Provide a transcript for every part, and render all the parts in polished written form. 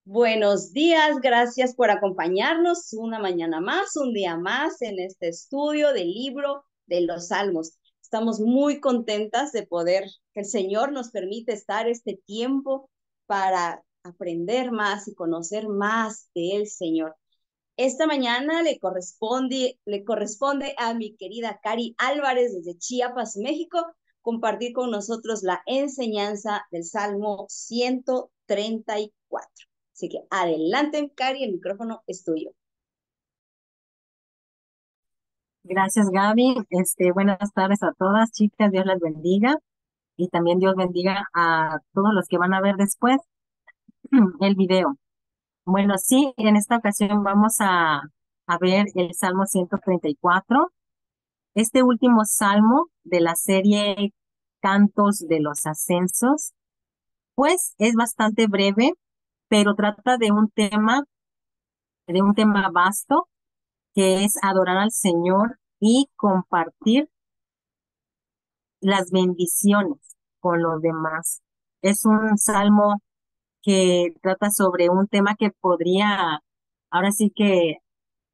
Buenos días, gracias por acompañarnos una mañana más, un día más en este estudio del libro de los Salmos. Estamos muy contentas de poder, que el Señor nos permite estar este tiempo para aprender más y conocer más del Señor. Esta mañana le corresponde a mi querida Cari Álvarez desde Chiapas, México, compartir con nosotros la enseñanza del Salmo 134. Así que adelante, Cari, el micrófono es tuyo. Gracias, Gaby. Buenas tardes a todas, chicas. Dios las bendiga y también Dios bendiga a todos los que van a ver después el video. Bueno, sí, en esta ocasión vamos a ver el Salmo 134, este último salmo de la serie Cantos de los Ascensos. Pues es bastante breve, pero trata de un tema vasto, que es adorar al Señor y compartir las bendiciones con los demás. Es un salmo que trata sobre un tema que podría, ahora sí que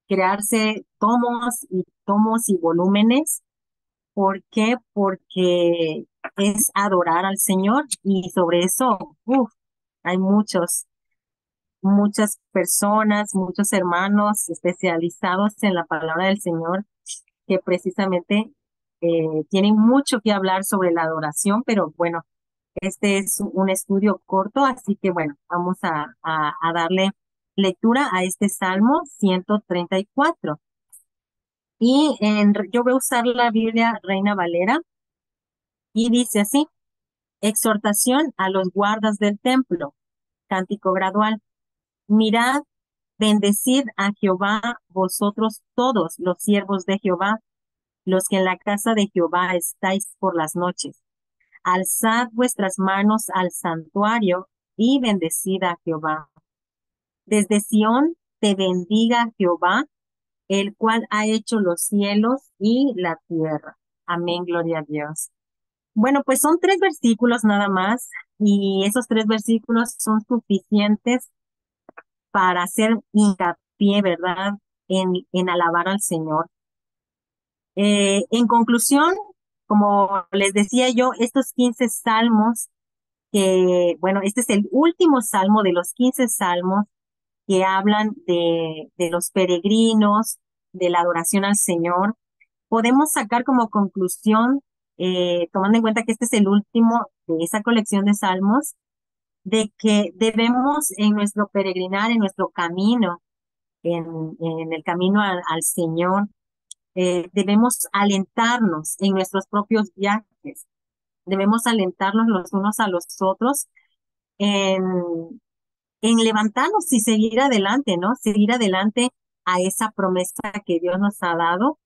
crearse tomos y volúmenes. ¿Por qué? Porque es adorar al Señor y sobre eso, hay muchas personas, muchos hermanos especializados en la palabra del Señor que precisamente tienen mucho que hablar sobre la adoración, pero bueno, este es un estudio corto, así que bueno, vamos a darle lectura a este Salmo 134. Yo voy a usar la Biblia Reina Valera y dice así: exhortación a los guardas del templo, cántico gradual. Mirad, bendecid a Jehová vosotros todos los siervos de Jehová, los que en la casa de Jehová estáis por las noches. Alzad vuestras manos al santuario y bendecid a Jehová. Desde Sión te bendiga Jehová, el cual ha hecho los cielos y la tierra. Amén, gloria a Dios. Bueno, pues son 3 versículos nada más, y esos 3 versículos son suficientes para hacer hincapié, ¿verdad?, en alabar al Señor. En conclusión, como les decía yo, estos 15 salmos, bueno, este es el último salmo de los 15 salmos que hablan de los peregrinos, de la adoración al Señor. Podemos sacar como conclusión, tomando en cuenta que este es el último de esa colección de salmos, de que debemos en nuestro peregrinar, en nuestro camino, en el camino al Señor, debemos alentarnos en nuestros propios viajes, debemos alentarnos los unos a los otros en, en levantarnos y seguir adelante, ¿no? Seguir adelante a esa promesa que Dios nos ha dado.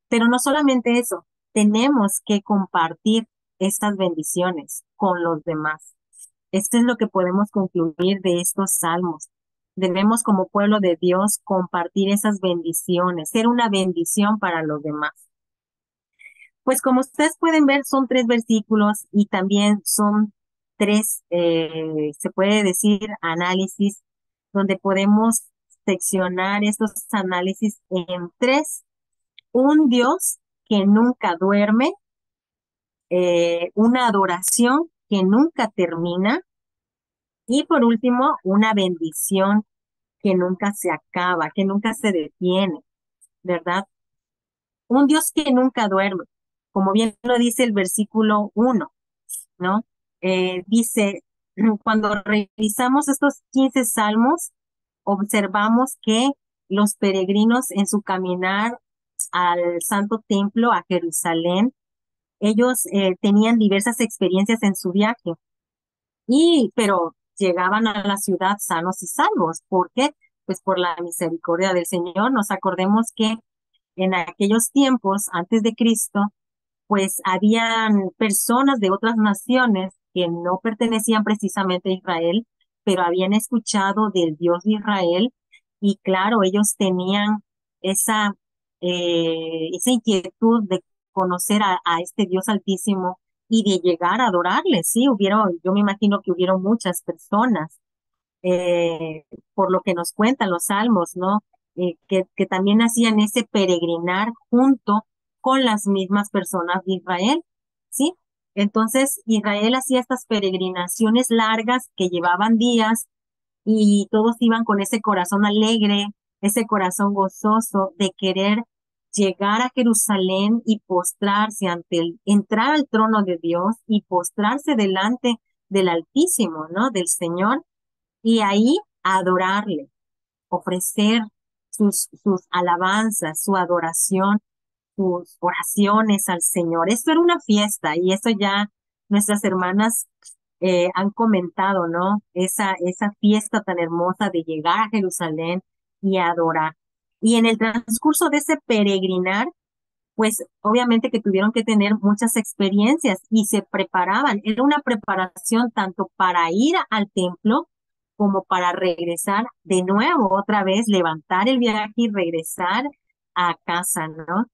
Pero no solamente eso, tenemos que compartir estas bendiciones con los demás. Esto es lo que podemos concluir de estos salmos. Debemos, como pueblo de Dios, compartir esas bendiciones, ser una bendición para los demás. Pues como ustedes pueden ver, son 3 versículos y también son se puede decir, análisis, donde podemos seccionar estos análisis en tres: un Dios que nunca duerme, una adoración que nunca termina y por último, una bendición que nunca se acaba, que nunca se detiene, ¿verdad? Un Dios que nunca duerme, como bien lo dice el versículo 1, ¿no? Dice, cuando revisamos estos 15 salmos, observamos que los peregrinos en su caminar al Santo Templo, a Jerusalén, ellos tenían diversas experiencias en su viaje, pero llegaban a la ciudad sanos y salvos. ¿Por qué? Pues por la misericordia del Señor. Nos acordemos que en aquellos tiempos, antes de Cristo, pues habían personas de otras naciones que no pertenecían precisamente a Israel, pero habían escuchado del Dios de Israel y claro, ellos tenían esa, esa inquietud de conocer a este Dios Altísimo y de llegar a adorarle. Sí, yo me imagino que hubieron muchas personas. por lo que nos cuentan los salmos, ¿no? Que también hacían ese peregrinar junto con las mismas personas de Israel, ¿sí? Entonces, Israel hacía estas peregrinaciones largas que llevaban días y todos iban con ese corazón alegre, ese corazón gozoso de querer llegar a Jerusalén y postrarse entrar al trono de Dios y postrarse delante del Altísimo, ¿no? Del Señor, y ahí adorarle, ofrecer sus alabanzas, su adoración, sus oraciones al Señor. Esto era una fiesta y eso ya nuestras hermanas han comentado, ¿no? Esa fiesta tan hermosa de llegar a Jerusalén y adorar. Y en el transcurso de ese peregrinar, pues obviamente que tuvieron que tener muchas experiencias y se preparaban. Era una preparación tanto para ir al templo como para regresar de nuevo, otra vez, levantar el viaje y regresar a casa, ¿no?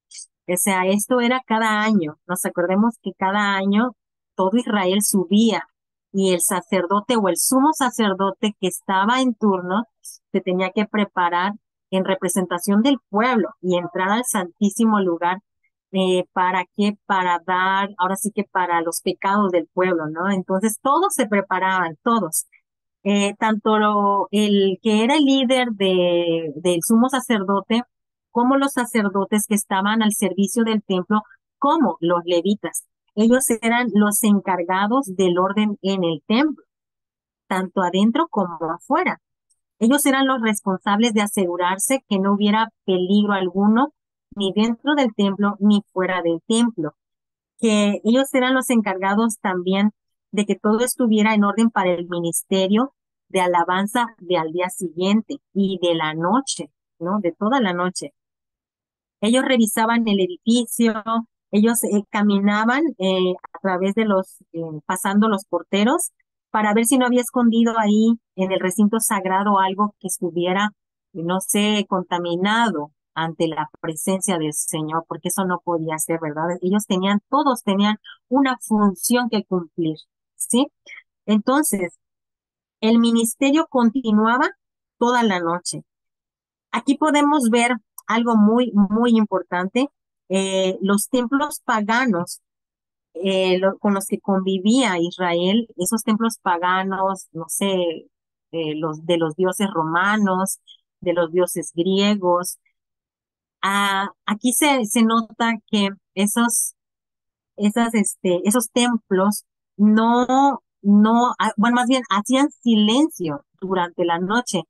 O sea, esto era cada año. Nos acordemos que cada año todo Israel subía y el sacerdote o el sumo sacerdote que estaba en turno se tenía que preparar en representación del pueblo y entrar al santísimo lugar. ¿Para qué? Para dar, ahora sí que para los pecados del pueblo, ¿no? Entonces todos se preparaban, todos. Tanto el que era el líder del sumo sacerdote, como los sacerdotes que estaban al servicio del templo, como los levitas. Ellos eran los encargados del orden en el templo, tanto adentro como afuera. Ellos eran los responsables de asegurarse que no hubiera peligro alguno, ni dentro del templo, ni fuera del templo. Que ellos eran los encargados también de que todo estuviera en orden para el ministerio de alabanza de al día siguiente y de la noche, ¿no? De toda la noche. Ellos revisaban el edificio, ellos caminaban a través de pasando los porteros para ver si no había escondido ahí en el recinto sagrado algo que estuviera, no sé, contaminado ante la presencia del Señor, porque eso no podía ser, ¿verdad? Todos tenían una función que cumplir, ¿sí? Entonces, el ministerio continuaba toda la noche. Aquí podemos ver algo muy, muy importante. Los templos paganos con los que convivía Israel, esos templos paganos, no sé, los de los dioses romanos, de los dioses griegos. Aquí se nota que esos templos bueno, más bien hacían silencio durante la noche,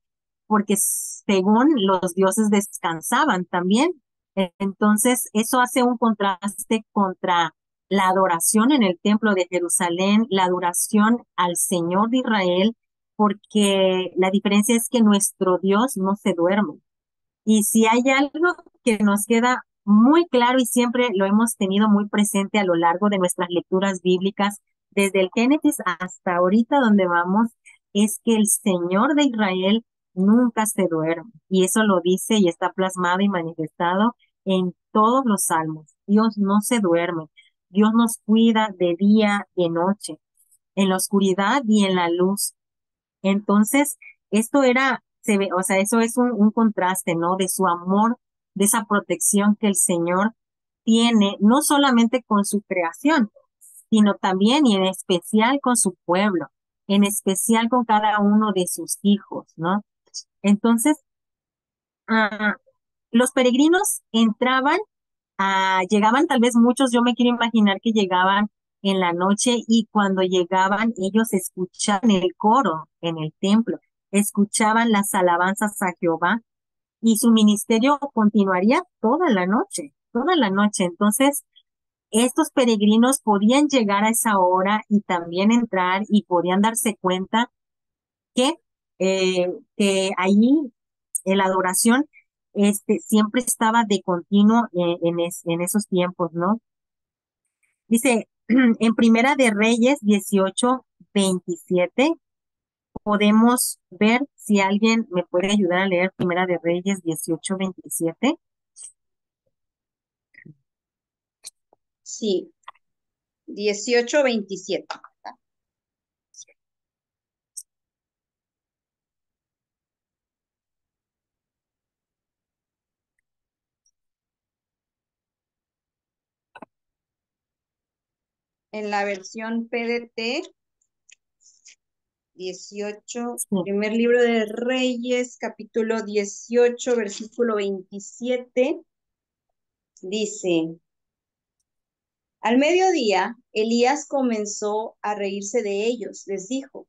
porque según los dioses descansaban también. Entonces, eso hace un contraste contra la adoración en el templo de Jerusalén, la adoración al Señor de Israel, porque la diferencia es que nuestro Dios no se duerme. Y si hay algo que nos queda muy claro y siempre lo hemos tenido muy presente a lo largo de nuestras lecturas bíblicas, desde el Génesis hasta ahorita donde vamos, es que el Señor de Israel nunca se duerme. Y eso lo dice y está plasmado y manifestado en todos los salmos. Dios no se duerme. Dios nos cuida de día y de noche, en la oscuridad y en la luz. Entonces, o sea, eso es un contraste, ¿no? De su amor, de esa protección que el Señor tiene, no solamente con su creación, sino también y en especial con su pueblo, en especial con cada uno de sus hijos, ¿no? Entonces, ah, los peregrinos llegaban tal vez muchos, yo me quiero imaginar que llegaban en la noche y cuando llegaban ellos escuchaban el coro en el templo, escuchaban las alabanzas a Jehová y su ministerio continuaría toda la noche, toda la noche. Entonces, estos peregrinos podían llegar a esa hora y también entrar y podían darse cuenta que, que allí la adoración siempre estaba de continuo en esos tiempos, ¿no? Dice, en Primera de Reyes 18:27, podemos ver si alguien me puede ayudar a leer Primera de Reyes 18:27. Sí, 18:27. en la versión PDT 18, Sí. primer libro de Reyes, capítulo 18, versículo 27, dice: al mediodía, Elías comenzó a reírse de ellos. Les dijo: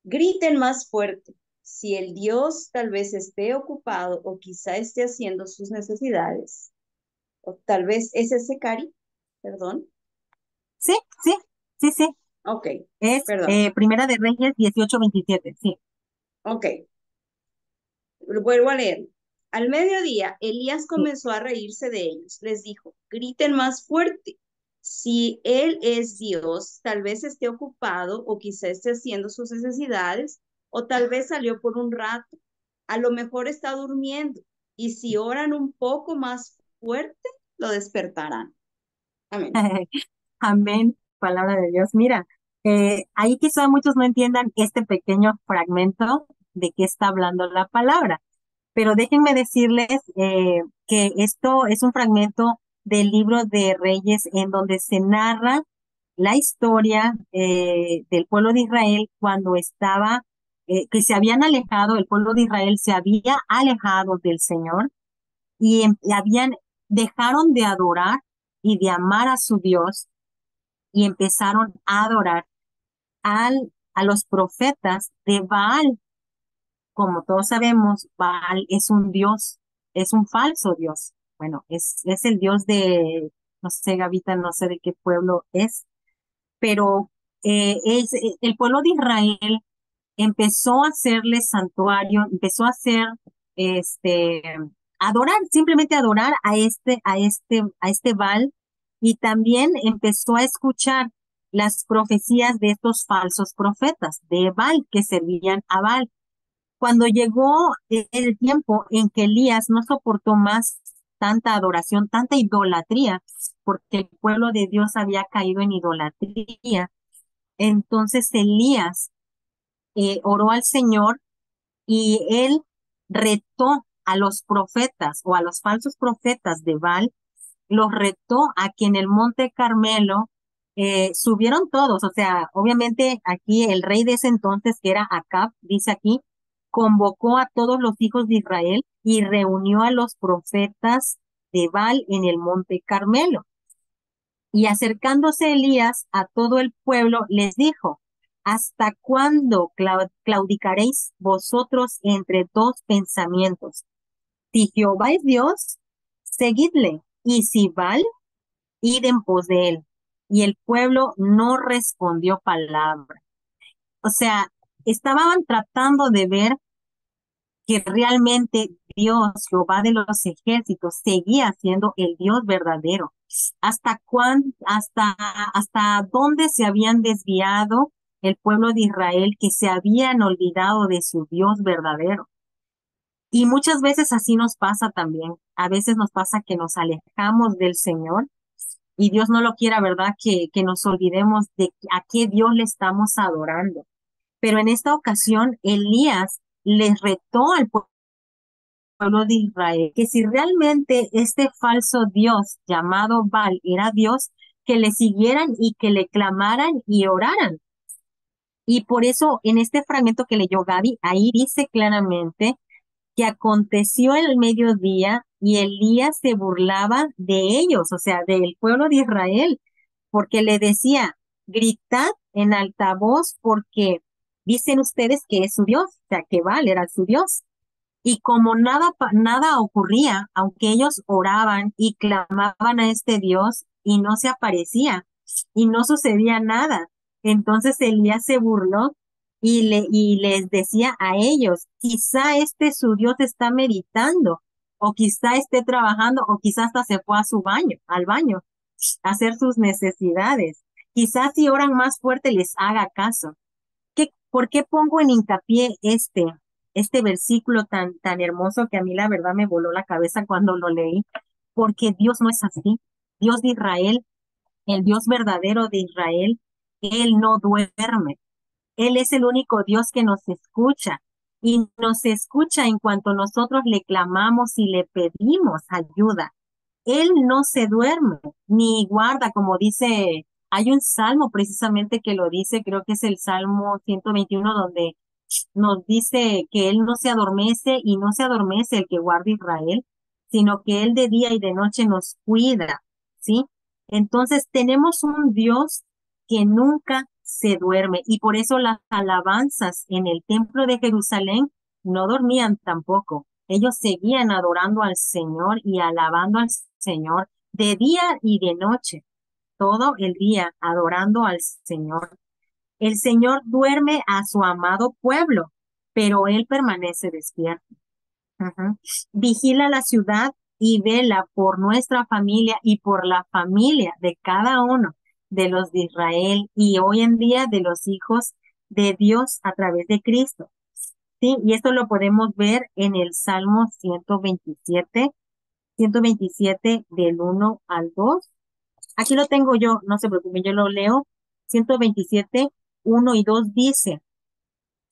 griten más fuerte. Si el Dios tal vez esté ocupado o quizá esté haciendo sus necesidades. O tal vez es ese Cari, perdón. Sí, sí, sí, sí. Ok, Es perdón. Primera de Reyes 18:27, sí. Ok, vuelvo a leer. Al mediodía, Elías Sí. comenzó a reírse de ellos. Les dijo: griten más fuerte. Si él es Dios, tal vez esté ocupado o quizá esté haciendo sus necesidades, o tal vez salió por un rato. A lo mejor está durmiendo. Y si oran un poco más fuerte, lo despertarán. Amén. Amén, palabra de Dios. Mira, ahí quizá muchos no entiendan este pequeño fragmento de qué está hablando la palabra, pero déjenme decirles que esto es un fragmento del libro de Reyes en donde se narra la historia del pueblo de Israel cuando estaba, que se habían alejado, el pueblo de Israel se había alejado del Señor y dejaron de adorar y de amar a su Dios y empezaron a adorar a los profetas de Baal. Como todos sabemos, Baal es un dios, es un falso dios. Bueno, es el dios de, no sé, Gavita, no sé de qué pueblo es, pero el pueblo de Israel empezó a hacerle santuario, empezó a hacer, este, adorar, simplemente adorar a este Baal, y también empezó a escuchar las profecías de estos falsos profetas de Baal que servían a Baal. Cuando llegó el tiempo en que Elías no soportó más tanta adoración, tanta idolatría, porque el pueblo de Dios había caído en idolatría, entonces Elías oró al Señor y él retó a los profetas o a los falsos profetas de Baal, los retó a que en el Monte Carmelo subieron todos. O sea, obviamente aquí el rey de ese entonces, que era Acab, dice aquí, convocó a todos los hijos de Israel y reunió a los profetas de Baal en el Monte Carmelo. Y acercándose Elías a todo el pueblo, les dijo: ¿hasta cuándo claudicaréis vosotros entre dos pensamientos? Si Jehová es Dios, seguidle, y si Baal, id en pos de él. Y el pueblo no respondió palabra. O sea, estaban tratando de ver que realmente Dios, Jehová de los ejércitos, seguía siendo el Dios verdadero. ¿Hasta dónde se habían desviado el pueblo de Israel, que se habían olvidado de su Dios verdadero? Y muchas veces así nos pasa también. A veces nos pasa que nos alejamos del Señor y Dios no lo quiera, ¿verdad? Que nos olvidemos de a qué Dios le estamos adorando. Pero en esta ocasión, Elías les retó al pueblo de Israel que si realmente este falso Dios llamado Baal era Dios, que le siguieran y que le clamaran y oraran. Y por eso en este fragmento que leyó Gaby, ahí dice claramente que aconteció el mediodía y Elías se burlaba de ellos, o sea, del pueblo de Israel, porque le decía: gritad en altavoz porque dicen ustedes que es su Dios, o sea, que Baal era su Dios. Y como nada ocurría, aunque ellos oraban y clamaban a este Dios y no se aparecía y no sucedía nada, entonces Elías se burló y les decía a ellos: quizá este su Dios está meditando, o quizá esté trabajando, o quizá hasta se fue a al baño, a hacer sus necesidades. Quizás si oran más fuerte les haga caso. ¿Por qué pongo en hincapié este versículo tan hermoso que a mí la verdad me voló la cabeza cuando lo leí? Porque Dios no es así. Dios de Israel, el Dios verdadero de Israel, Él no duerme. Él es el único Dios que nos escucha y nos escucha en cuanto nosotros le clamamos y le pedimos ayuda. Él no se duerme ni guarda, como dice Hay un salmo precisamente que lo dice, creo que es el Salmo 121, donde nos dice que Él no se adormece y no se adormece el que guarda Israel, sino que Él de día y de noche nos cuida, ¿sí? Entonces tenemos un Dios que nunca se duerme y por eso las alabanzas en el templo de Jerusalén no dormían tampoco. Ellos seguían adorando al Señor y alabando al Señor de día y de noche, todo el día adorando al Señor. El Señor duerme a su amado pueblo, pero Él permanece despierto. Ujú. Vigila la ciudad y vela por nuestra familia y por la familia de cada uno de los de Israel y hoy en día de los hijos de Dios a través de Cristo. Sí, y esto lo podemos ver en el Salmo 127 del 1 al 2. Aquí lo tengo yo, no se preocupen, yo lo leo. 127, 1 y 2 dice,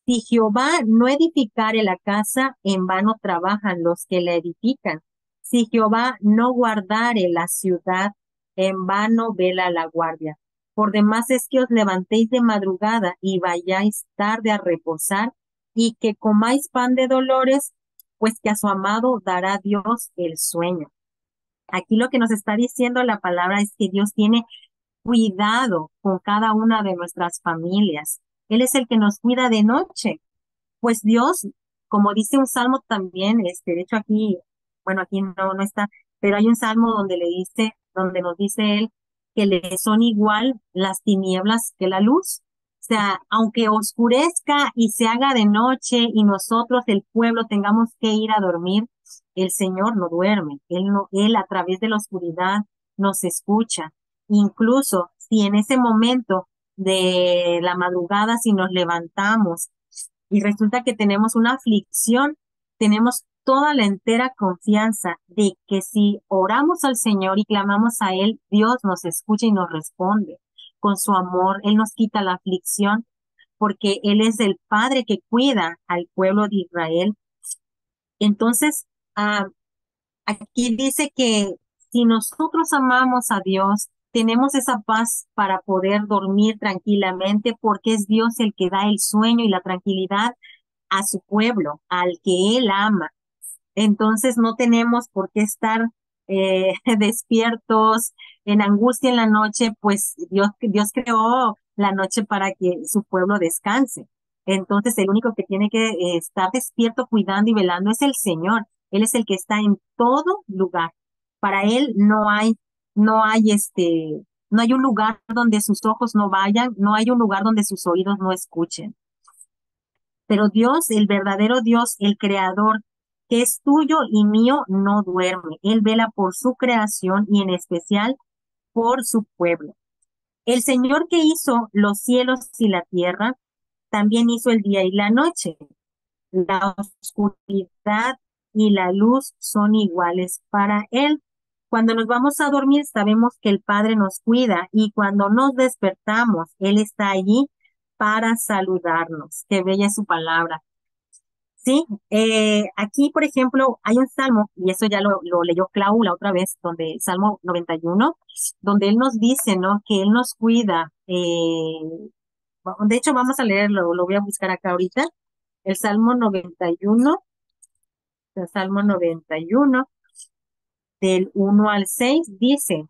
si Jehová no edificare la casa, en vano trabajan los que la edifican. Si Jehová no guardare la ciudad, en vano vela la guardia. Por demás es que os levantéis de madrugada y vayáis tarde a reposar, y que comáis pan de dolores, pues que a su amado dará Dios el sueño. Aquí lo que nos está diciendo la palabra es que Dios tiene cuidado con cada una de nuestras familias. Él es el que nos cuida de noche. Pues Dios, como dice un salmo también, de hecho aquí, bueno, aquí no está, pero hay un salmo donde donde nos dice él que le son igual las tinieblas que la luz. O sea, aunque oscurezca y se haga de noche y nosotros, el pueblo, tengamos que ir a dormir, el Señor no duerme. Él a través de la oscuridad nos escucha. Incluso si en ese momento de la madrugada, si nos levantamos y resulta que tenemos una aflicción, tenemos toda la entera confianza de que si oramos al Señor y clamamos a Él, Dios nos escucha y nos responde con su amor. Él nos quita la aflicción porque Él es el Padre que cuida al pueblo de Israel. Entonces, ah, aquí dice que si nosotros amamos a Dios, tenemos esa paz para poder dormir tranquilamente porque es Dios el que da el sueño y la tranquilidad a su pueblo, al que Él ama. Entonces no tenemos por qué estar despiertos en angustia en la noche, pues Dios creó la noche para que su pueblo descanse. Entonces el único que tiene que estar despierto, cuidando y velando es el Señor. Él es el que está en todo lugar. Para Él no hay un lugar donde sus ojos no vayan, no hay un lugar donde sus oídos no escuchen. Pero Dios, el verdadero Dios, el creador, que es tuyo y mío, no duerme. Él vela por su creación y en especial por su pueblo. El Señor que hizo los cielos y la tierra, también hizo el día y la noche. La oscuridad y la luz son iguales para Él. Cuando nos vamos a dormir, sabemos que el Padre nos cuida y cuando nos despertamos, Él está allí para saludarnos. Qué bella es su palabra. Sí, aquí, por ejemplo, hay un salmo, y eso ya lo leyó Clau la otra vez, donde el Salmo 91, donde él nos dice, ¿no? Que él nos cuida. De hecho, vamos a leerlo, lo voy a buscar acá ahorita. El Salmo 91, el Salmo 91, del 1 al 6, dice,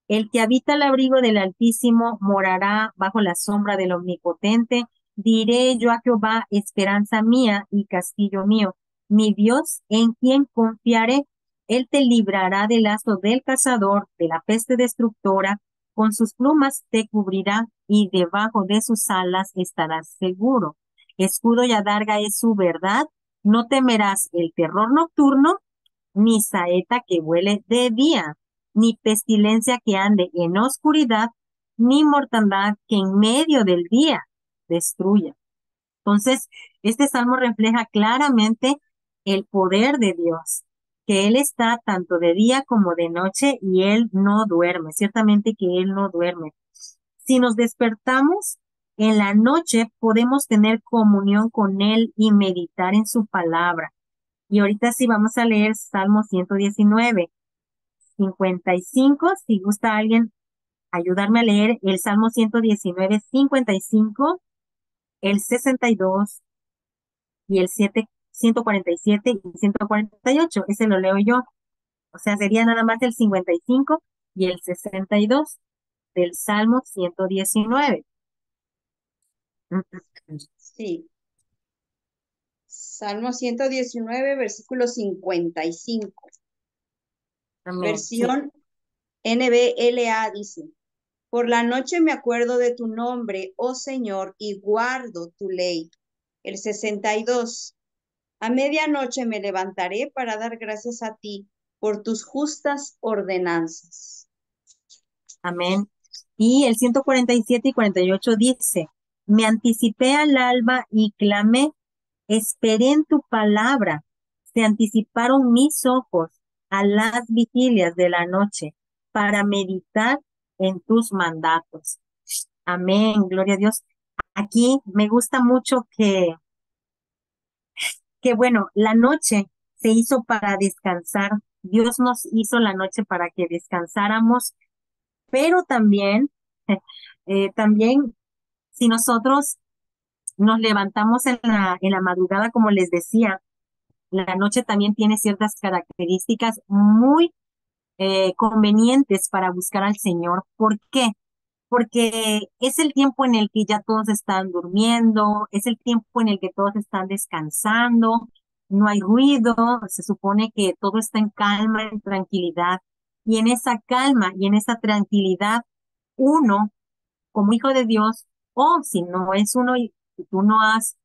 el que habita el abrigo del Altísimo morará bajo la sombra del Omnipotente. Diré yo a Jehová, esperanza mía y castillo mío, mi Dios, en quien confiaré. Él te librará del lazo del cazador, de la peste destructora. Con sus plumas te cubrirá y debajo de sus alas estarás seguro. Escudo y adarga es su verdad. No temerás el terror nocturno, ni saeta que vuele de día, ni pestilencia que ande en oscuridad, ni mortandad que en medio del día destruya. Entonces, este salmo refleja claramente el poder de Dios, que Él está tanto de día como de noche y Él no duerme, ciertamente que Él no duerme. Si nos despertamos en la noche, podemos tener comunión con Él y meditar en su palabra. Y ahorita sí vamos a leer Salmo 119, 55, si gusta alguien ayudarme a leer el Salmo 119, 55, el 62 y el 147 y 148. Ese lo leo yo. O sea, sería nada más el 55 y el 62 del Salmo 119. Sí. Salmo 119, versículo 55. Amén. Sí. Versión NBLA dice, por la noche me acuerdo de tu nombre, oh Señor, y guardo tu ley. El 62. A medianoche me levantaré para dar gracias a ti por tus justas ordenanzas. Amén. Y el 147 y 48 dice, me anticipé al alba y clamé, esperé en tu palabra, se anticiparon mis ojos a las vigilias de la noche para meditar en tus mandatos. Amén, gloria a Dios. Aquí me gusta mucho que bueno, la noche se hizo para descansar. Dios nos hizo la noche para que descansáramos, pero también, también si nosotros nos levantamos en la madrugada, como les decía, la noche también tiene ciertas características muy convenientes para buscar al Señor. ¿Por qué? Porque es el tiempo en el que ya todos están durmiendo, es el tiempo en el que todos están descansando, no hay ruido, se supone que todo está en calma, en tranquilidad. Y en esa calma y en esa tranquilidad, uno, como hijo de Dios, o si no es uno, y si tú no has,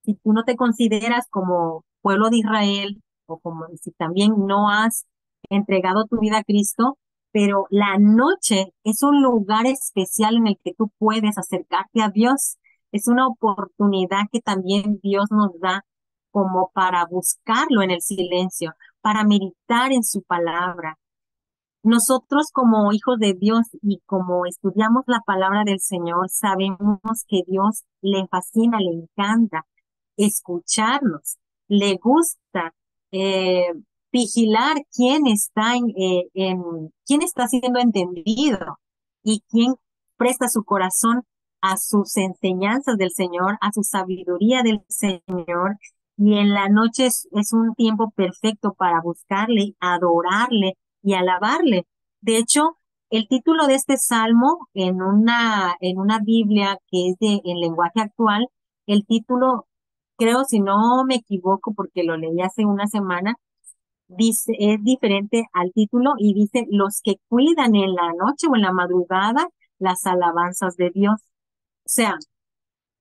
si tú no te consideras como pueblo de Israel, o como si también no has entregado tu vida a Cristo, pero la noche es un lugar especial en el que tú puedes acercarte a Dios. Es una oportunidad que también Dios nos da como para buscarlo en el silencio, para meditar en su palabra. Nosotros como hijos de Dios y como estudiamos la palabra del Señor, sabemos que Dios le fascina, le encanta escucharnos, le gusta eh, vigilar quién está quién está siendo entendido y quién presta su corazón a sus enseñanzas del Señor, a su sabiduría del Señor. Y en la noche es un tiempo perfecto para buscarle, adorarle y alabarle. De hecho, el título de este salmo en una Biblia que es en lenguaje actual, el título, creo, si no me equivoco, porque lo leí hace una semana, dice, es diferente al título y dice, los que cuidan en la noche o en la madrugada las alabanzas de Dios. O sea,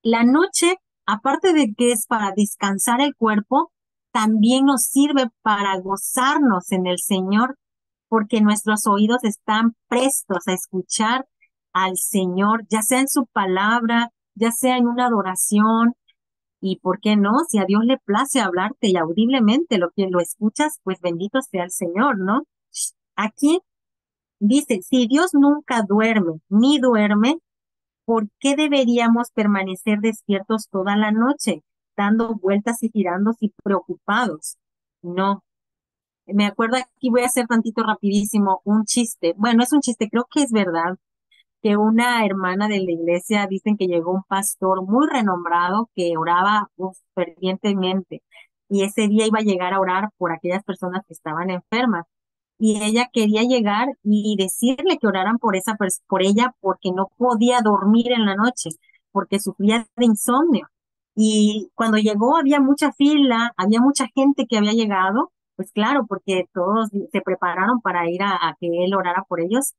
la noche, aparte de que es para descansar el cuerpo, también nos sirve para gozarnos en el Señor, porque nuestros oídos están prestos a escuchar al Señor, ya sea en su palabra, ya sea en una adoración, y por qué no, si a Dios le place hablarte y audiblemente lo que lo escuchas, pues bendito sea el Señor, ¿no? Aquí dice, si Dios nunca duerme ni duerme, ¿por qué deberíamos permanecer despiertos toda la noche, dando vueltas y girando y preocupados? No. Me acuerdo aquí, voy a hacer tantito rapidísimo un chiste. Bueno, es un chiste, creo que es verdad, que una hermana de la iglesia dicen que llegó un pastor muy renombrado que oraba fervientemente y ese día iba a llegar a orar por aquellas personas que estaban enfermas y ella quería llegar y decirle que oraran por ella porque no podía dormir en la noche, porque sufría de insomnio. Y cuando llegó había mucha fila, había mucha gente que había llegado, pues claro, porque todos se prepararon para ir a que él orara por ellos.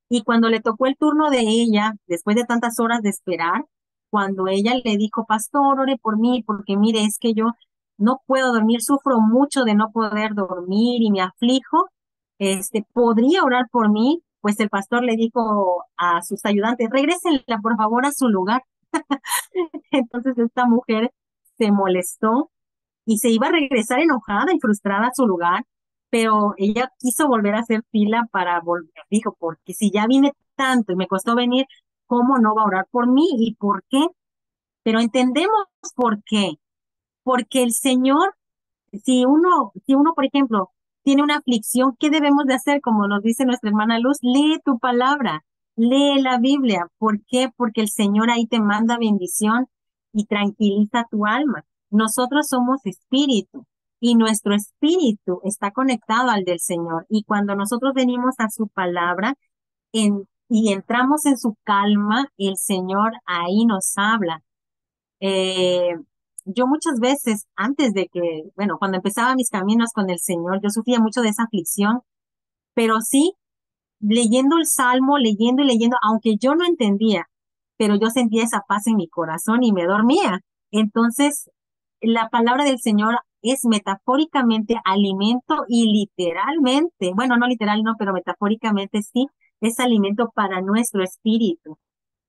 Y cuando le tocó el turno de ella, después de tantas horas de esperar, cuando ella le dijo, pastor, ore por mí, porque mire, es que yo no puedo dormir, sufro mucho de no poder dormir y me aflijo, ¿podría orar por mí? Pues el pastor le dijo a sus ayudantes, regrésenla por favor a su lugar. Entonces esta mujer se molestó y se iba a regresar enojada y frustrada a su lugar, pero ella quiso volver a hacer fila para volver, dijo, porque si ya vine tanto y me costó venir, ¿cómo no va a orar por mí? ¿Y por qué? Pero entendemos por qué. Porque el Señor, si uno, por ejemplo, tiene una aflicción, ¿qué debemos de hacer? Como nos dice nuestra hermana Luz, lee tu palabra, lee la Biblia. ¿Por qué? Porque el Señor ahí te manda bendición y tranquiliza tu alma. Nosotros somos espíritu y nuestro espíritu está conectado al del Señor. Y cuando nosotros venimos a su palabra y entramos en su calma, el Señor ahí nos habla. Eh, yo muchas veces, antes de que, bueno, cuando empezaba mis caminos con el Señor, yo sufría mucho de esa aflicción, pero sí, leyendo el Salmo, leyendo y leyendo, aunque yo no entendía, pero yo sentía esa paz en mi corazón y me dormía. Entonces, la palabra del Señor es metafóricamente alimento y literalmente, bueno, no literal, no, pero metafóricamente sí, es alimento para nuestro espíritu,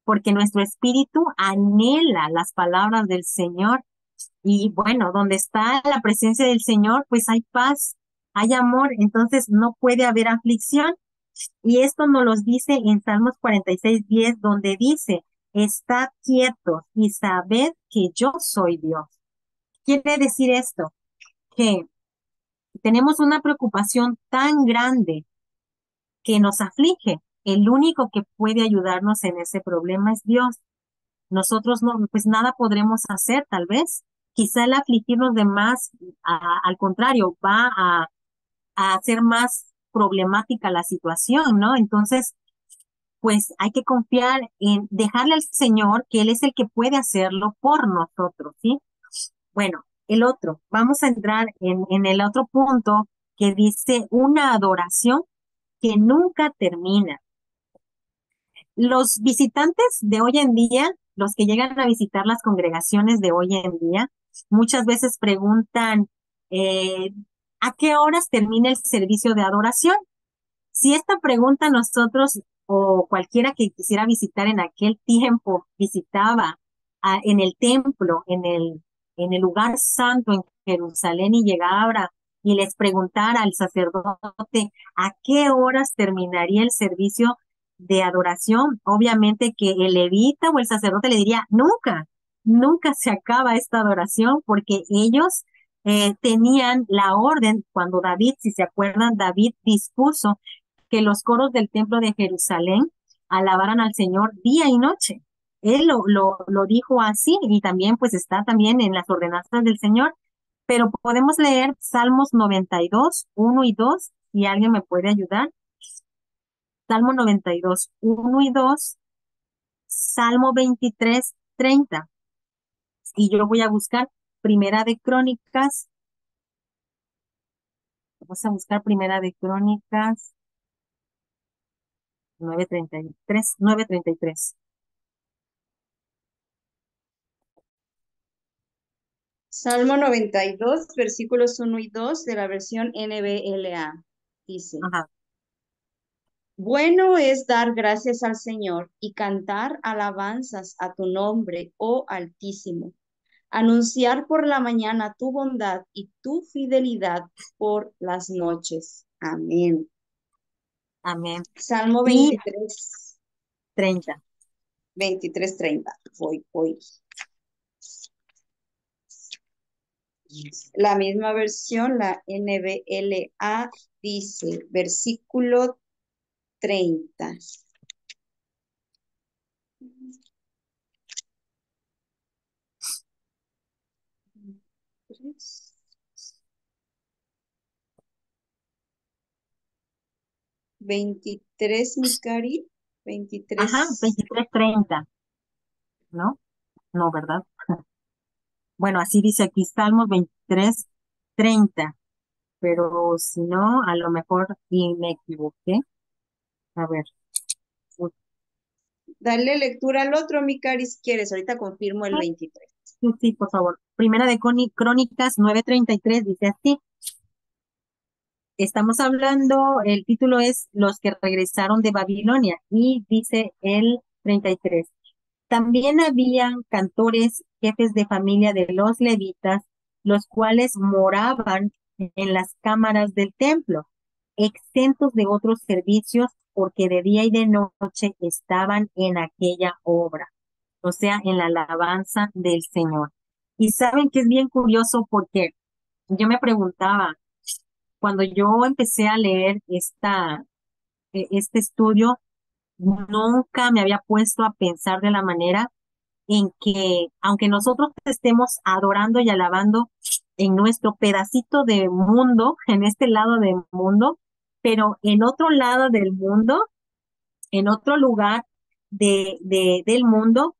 porque nuestro espíritu anhela las palabras del Señor y bueno, donde está la presencia del Señor, pues hay paz, hay amor, entonces no puede haber aflicción. Y esto nos lo dice en Salmos 46:10, donde dice, estad quietos y sabed que yo soy Dios. Quiere decir esto, que tenemos una preocupación tan grande que nos aflige. El único que puede ayudarnos en ese problema es Dios. Nosotros no, pues nada podremos hacer, tal vez. Quizá el afligirnos de más, al contrario, va a hacer más problemática la situación, ¿no? Entonces, pues hay que confiar en dejarle al Señor que Él es el que puede hacerlo por nosotros, ¿sí? Bueno, el otro, vamos a entrar en el otro punto que dice una adoración que nunca termina. Los visitantes de hoy en día, los que llegan a visitar las congregaciones de hoy en día, muchas veces preguntan, eh, ¿a qué horas termina el servicio de adoración? Si esta pregunta nosotros o cualquiera que quisiera visitar en aquel tiempo visitaba en el templo, en el lugar santo en Jerusalén y llegara y les preguntara al sacerdote a qué horas terminaría el servicio de adoración, obviamente que el levita o el sacerdote le diría, nunca, nunca se acaba esta adoración porque ellos tenían la orden cuando David, si se acuerdan, David dispuso que los coros del templo de Jerusalén alabaran al Señor día y noche. Él lo dijo así y también pues está también en las ordenanzas del Señor, pero podemos leer Salmos 92, 1 y 2, si alguien me puede ayudar. Salmo 92, 1 y 2, Salmo 23, 30. Y yo voy a buscar Primera de Crónicas. Vamos a buscar Primera de Crónicas 9:33, 9:33. Salmo 92, versículos 1 y 2 de la versión NBLA. Dice, Ajá. bueno es dar gracias al Señor y cantar alabanzas a tu nombre, oh Altísimo. Anunciar por la mañana tu bondad y tu fidelidad por las noches. Amén. Amén. Salmo Y 23, 30. 23, 30. Voy. La misma versión, la NBLA, dice, versículo 30. 23, Micari, Ajá, 23. 23:30, ¿no? No, ¿verdad? Bueno, así dice aquí Salmos 23:30, pero si no, a lo mejor y me equivoqué. A ver, u- Dale lectura al otro, Micari, si quieres. Ahorita confirmo el 23. sí, sí, por favor. Primera de Crónicas 9:33 dice así. Estamos hablando, el título es Los que regresaron de Babilonia y dice el 33. También habían cantores, jefes de familia de los levitas, los cuales moraban en las cámaras del templo, exentos de otros servicios, porque de día y de noche estaban en aquella obra, o sea, en la alabanza del Señor. Y saben que es bien curioso porque yo me preguntaba, cuando yo empecé a leer este estudio, nunca me había puesto a pensar de la manera en que, aunque nosotros estemos adorando y alabando en nuestro pedacito de mundo, en este lado del mundo, pero en otro lado del mundo, en otro lugar del mundo,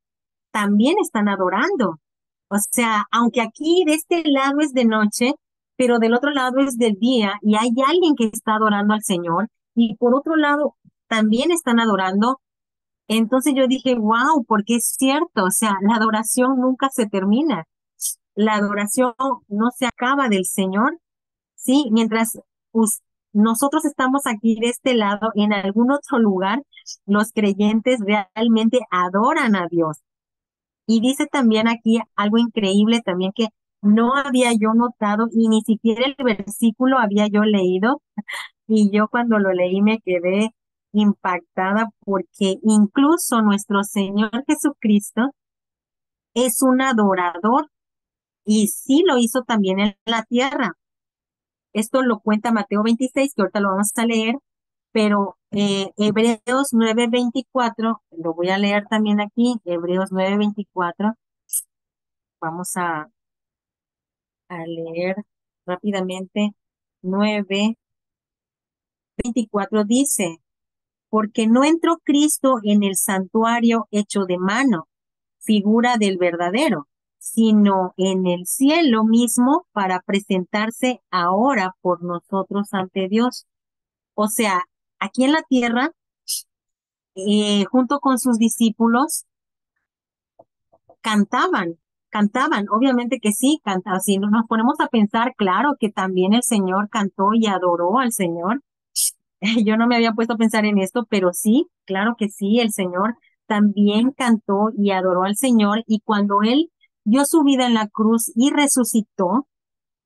también están adorando. O sea, aunque aquí de este lado es de noche, pero del otro lado es del día y hay alguien que está adorando al Señor y por otro lado también están adorando. Entonces yo dije, wow, porque es cierto, o sea, la adoración nunca se termina. La adoración no se acaba del Señor, ¿sí? Mientras us- nosotros estamos aquí de este lado, en algún otro lugar, los creyentes realmente adoran a Dios. Y dice también aquí algo increíble también que no había yo notado y ni siquiera el versículo había yo leído. Y yo cuando lo leí me quedé impactada porque incluso nuestro Señor Jesucristo es un adorador y sí lo hizo también en la tierra. Esto lo cuenta Mateo 26, que ahorita lo vamos a leer, pero Hebreos 9:24, lo voy a leer también aquí, Hebreos 9:24, vamos a leer rápidamente. 9:24 dice, porque no entró Cristo en el santuario hecho de mano, figura del verdadero, sino en el cielo mismo para presentarse ahora por nosotros ante Dios. O sea, aquí en la tierra, junto con sus discípulos, cantaban, cantaban, obviamente que sí, cantaban. Si nos ponemos a pensar, claro que también el Señor cantó y adoró al Señor. Yo no me había puesto a pensar en esto, pero sí, claro que sí, el Señor también cantó y adoró al Señor y cuando Él dio su vida en la cruz y resucitó,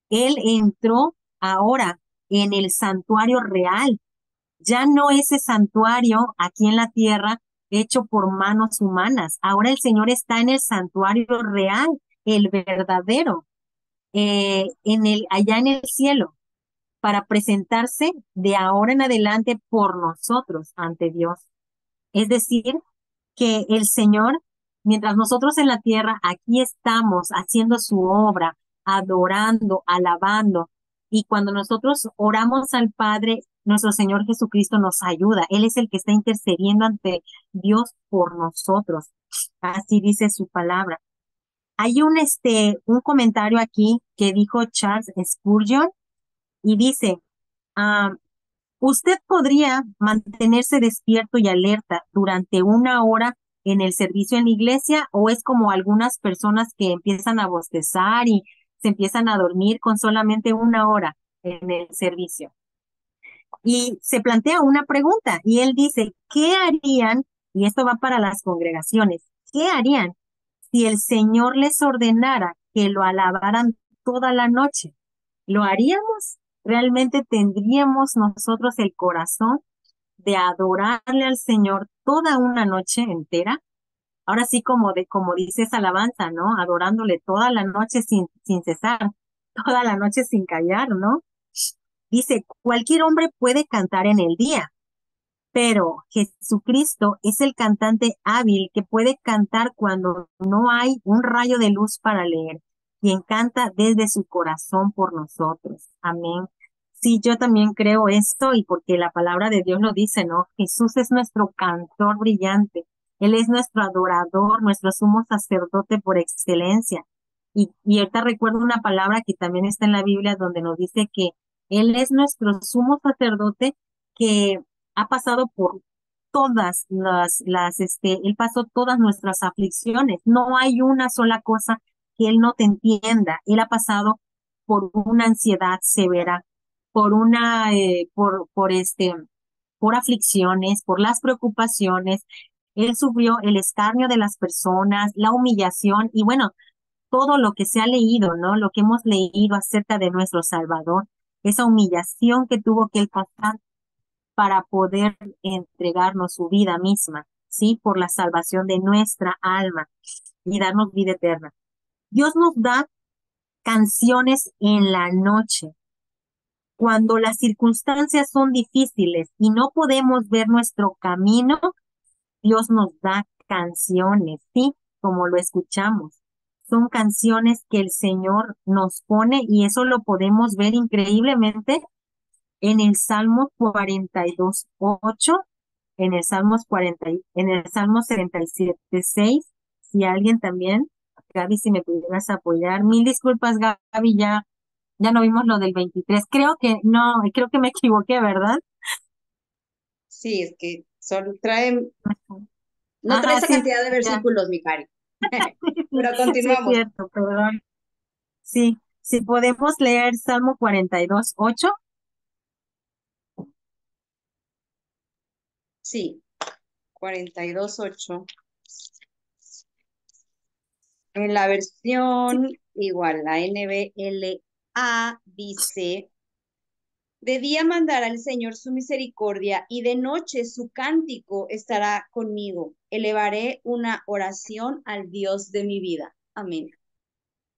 Él entró ahora en el santuario real. Ya no ese santuario aquí en la tierra hecho por manos humanas. Ahora el Señor está en el santuario real, el verdadero, allá en el cielo para presentarse de ahora en adelante por nosotros ante Dios. Es decir, que el Señor, mientras nosotros en la tierra aquí estamos haciendo su obra, adorando, alabando, y cuando nosotros oramos al Padre, nuestro Señor Jesucristo nos ayuda. Él es el que está intercediendo ante Dios por nosotros. Así dice su palabra. Hay un comentario aquí que dijo Charles Spurgeon y dice, ah, usted podría mantenerse despierto y alerta durante una hora en el servicio en la iglesia o es como algunas personas que empiezan a bostezar y se empiezan a dormir con solamente una hora en el servicio. Y se plantea una pregunta y él dice, ¿qué harían? Y esto va para las congregaciones. ¿Qué harían si el Señor les ordenara que lo alabaran toda la noche? ¿Lo haríamos? ¿Realmente tendríamos nosotros el corazón de adorarle al Señor toda una noche entera? Ahora sí, como dice esa alabanza, ¿no? Adorándole toda la noche sin cesar, toda la noche sin callar, ¿no? Dice, cualquier hombre puede cantar en el día, pero Jesucristo es el cantante hábil que puede cantar cuando no hay un rayo de luz para leer, quien canta desde su corazón por nosotros. Amén. Sí, yo también creo esto y porque la palabra de Dios lo dice, ¿no? Jesús es nuestro cantor brillante. Él es nuestro adorador, nuestro sumo sacerdote por excelencia. Y ahorita recuerdo una palabra que también está en la Biblia donde nos dice que Él es nuestro sumo sacerdote que ha pasado por todas él pasó todas nuestras aflicciones. No hay una sola cosa que él no te entienda. Él ha pasado por una ansiedad severa, por aflicciones, por las preocupaciones. Él sufrió el escarnio de las personas, la humillación y bueno, todo lo que se ha leído, ¿no? Lo que hemos leído acerca de nuestro Salvador, esa humillación que tuvo que él pasar para poder entregarnos su vida misma, ¿sí? Por la salvación de nuestra alma y darnos vida eterna. Dios nos da canciones en la noche. Cuando las circunstancias son difíciles y no podemos ver nuestro camino, Dios nos da canciones, sí, como lo escuchamos. Son canciones que el Señor nos pone y eso lo podemos ver increíblemente en el Salmo 42:8, en el en el Salmo 77:6. Si alguien también, Gaby, si me pudieras apoyar. Mil disculpas, Gaby, ya no vimos lo del 23. Creo que no, creo que me equivoqué, ¿verdad? Sí, es que solo trae, no trae Ajá, esa sí, cantidad de ya. versículos, mi Cari. Pero Sí, es continuamos. cierto, perdón. Sí, si podemos leer Salmo 42:8. Sí, 42:8. En la Sí, versión igual, la NBLA dice, de día mandará el Señor su misericordia y de noche su cántico estará conmigo. Elevaré una oración al Dios de mi vida. Amén.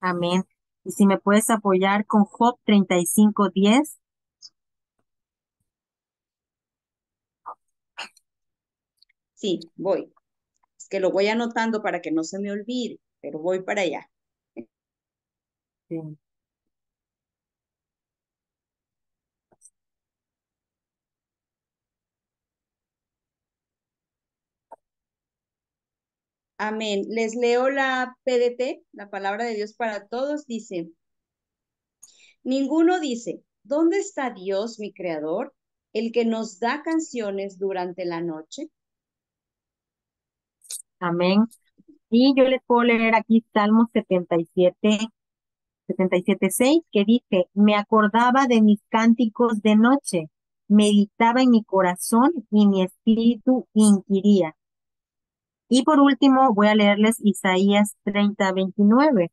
amén. Y si me puedes apoyar con Job 35:10. Sí, voy. Es que lo voy anotando para que no se me olvide, pero voy para allá. Sí. Amén. Les leo la PDT, la palabra de Dios para todos. Dice, ninguno dice, ¿dónde está Dios, mi creador, el que nos da canciones durante la noche? Amén. Y yo les puedo leer aquí Salmo 77:6, que dice, me acordaba de mis cánticos de noche, meditaba en mi corazón y mi espíritu inquiría. Y por último, voy a leerles Isaías 30:29.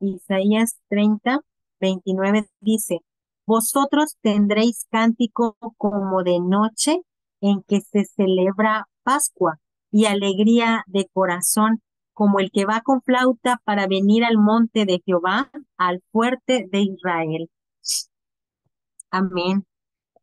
Isaías 30:29 dice, vosotros tendréis cántico como de noche en que se celebra Pascua y alegría de corazón como el que va con flauta para venir al monte de Jehová, al fuerte de Israel. Amén.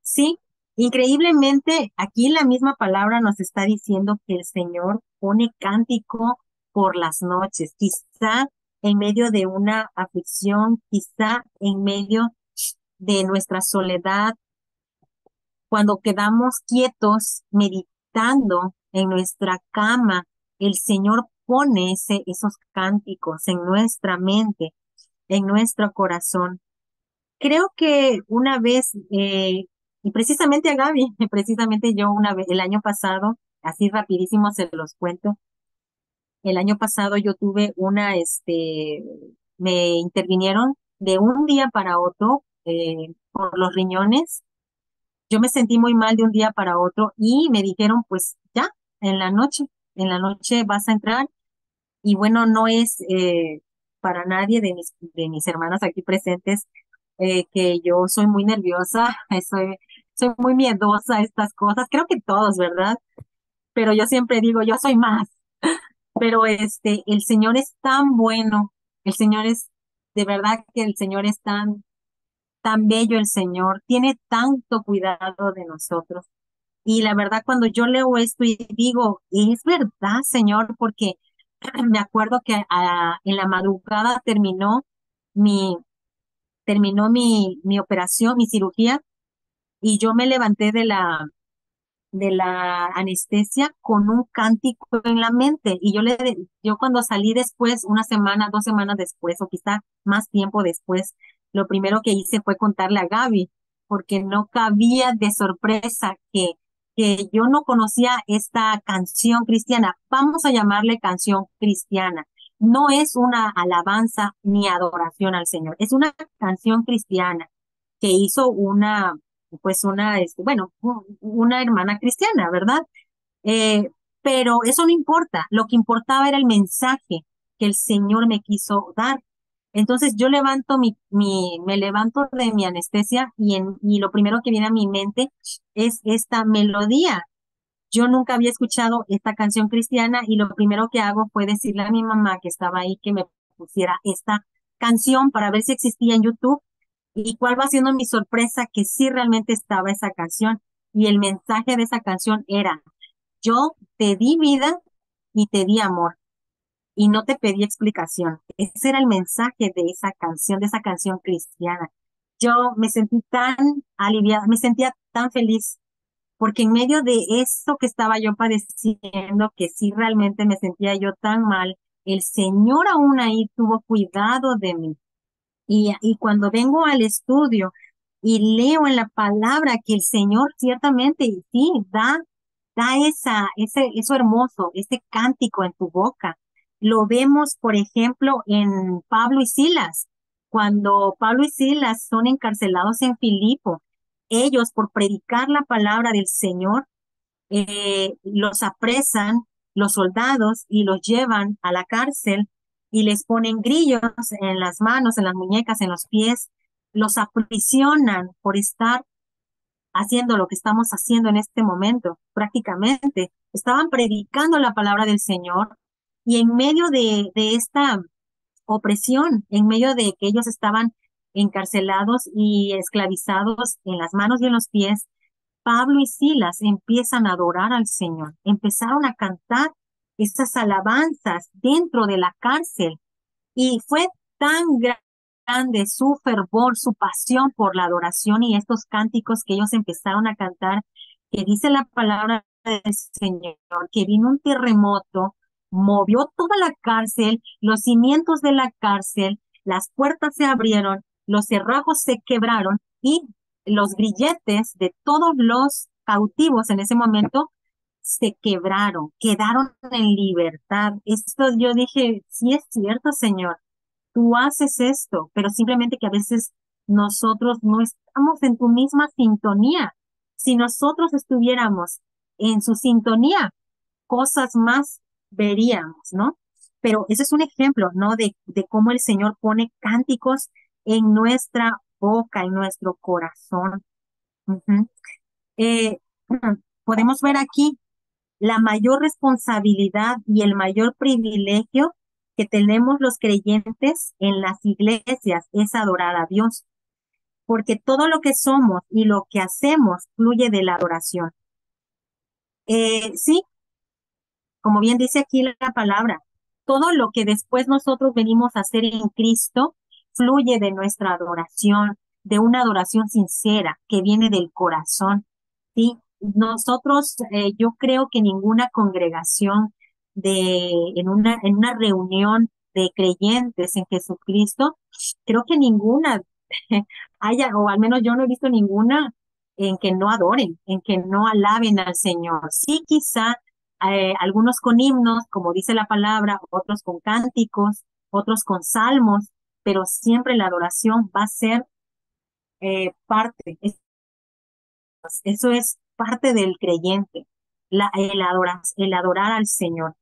Sí, increíblemente aquí la misma palabra nos está diciendo que el Señor pone cántico por las noches, quizá en medio de una aflicción, quizá en medio de nuestra soledad, cuando quedamos quietos meditando en nuestra cama, el Señor pone esos cánticos en nuestra mente, en nuestro corazón. Creo que una vez, y precisamente a Gaby, precisamente yo una vez, el año pasado, así rapidísimo se los cuento, el año pasado yo tuve me intervinieron de un día para otro por los riñones. Yo me sentí muy mal de un día para otro y me dijeron, pues ya, en la noche vas a entrar y bueno, no es para nadie de mis hermanas aquí presentes que yo soy muy nerviosa, soy muy miedosa a estas cosas, creo que todos, ¿verdad? Pero yo siempre digo, yo soy más, pero el Señor es tan bueno, el Señor es, de verdad que el Señor es tan bello el Señor, tiene tanto cuidado de nosotros. Y la verdad, cuando yo leo esto y digo, es verdad, Señor, porque me acuerdo que en la madrugada mi, mi operación, mi cirugía, y yo me levanté de la anestesia con un cántico en la mente. Y yo cuando salí después, una semana, 2 semanas después, o quizá más tiempo después, lo primero que hice fue contarle a Gaby, porque no cabía de sorpresa que yo no conocía esta canción cristiana. Vamos a llamarle canción cristiana. No es una alabanza ni adoración al Señor, es una canción cristiana que hizo una hermana cristiana, ¿verdad? Eh, pero eso no importa, lo que importaba era el mensaje que el Señor me quiso dar. Entonces yo me levanto de mi anestesia y lo primero que viene a mi mente es esta melodía. Yo nunca había escuchado esta canción cristiana y lo primero que hago fue decirle a mi mamá que estaba ahí que me pusiera esta canción para ver si existía en YouTube y cuál va siendo mi sorpresa que sí realmente estaba esa canción y el mensaje de esa canción era Yo te di vida y te di amor y no te pedí explicación. Ese era el mensaje de esa canción cristiana. Yo me sentí tan aliviada, me sentía tan feliz, porque en medio de eso que estaba yo padeciendo, que sí realmente me sentía yo tan mal, el Señor aún ahí tuvo cuidado de mí. Y cuando vengo al estudio y leo en la palabra que el Señor ciertamente y sí da eso hermoso, ese cántico en tu boca. Lo vemos, por ejemplo, en Pablo y Silas. Cuando Pablo y Silas son encarcelados en Filipo, ellos por predicar la palabra del Señor, los apresan los soldados y los llevan a la cárcel y les ponen grillos en las manos, en las muñecas, en los pies, los aprisionan por estar haciendo lo que estamos haciendo en este momento, prácticamente. Estaban predicando la palabra del Señor y en medio de esta opresión, en medio de que ellos estaban encarcelados y esclavizados en las manos y en los pies, Pablo y Silas empiezan a adorar al Señor, empezaron a cantar esas alabanzas dentro de la cárcel y fue tan grande su fervor, su pasión por la adoración y estos cánticos que ellos empezaron a cantar, que dice la palabra del Señor, que vino un terremoto, movió toda la cárcel, los cimientos de la cárcel, las puertas se abrieron, los cerrajos se quebraron y los grilletes de todos los cautivos en ese momento se quebraron, quedaron en libertad. Esto yo dije, sí es cierto, Señor, tú haces esto, pero simplemente que a veces nosotros no estamos en tu misma sintonía. Si nosotros estuviéramos en su sintonía, cosas más veríamos, ¿no? Pero ese es un ejemplo, ¿no? De cómo el Señor pone cánticos en nuestra boca, en nuestro corazón. Ujú. Eh, Podemos ver aquí la mayor responsabilidad y el mayor privilegio que tenemos los creyentes en las iglesias es adorar a Dios, porque todo lo que somos y lo que hacemos fluye de la adoración. Sí, como bien dice aquí la palabra, todo lo que después nosotros venimos a hacer en Cristo fluye de nuestra adoración, de una adoración sincera que viene del corazón. Sí, nosotros, yo creo que ninguna congregación en una reunión de creyentes en Jesucristo, creo que ninguna haya, o al menos yo no he visto ninguna en que no adoren, en que no alaben al Señor. Sí, quizá algunos con himnos, como dice la palabra, otros con cánticos, otros con salmos, pero siempre la adoración va a ser parte. Eso es parte del creyente, el adorar al Señor.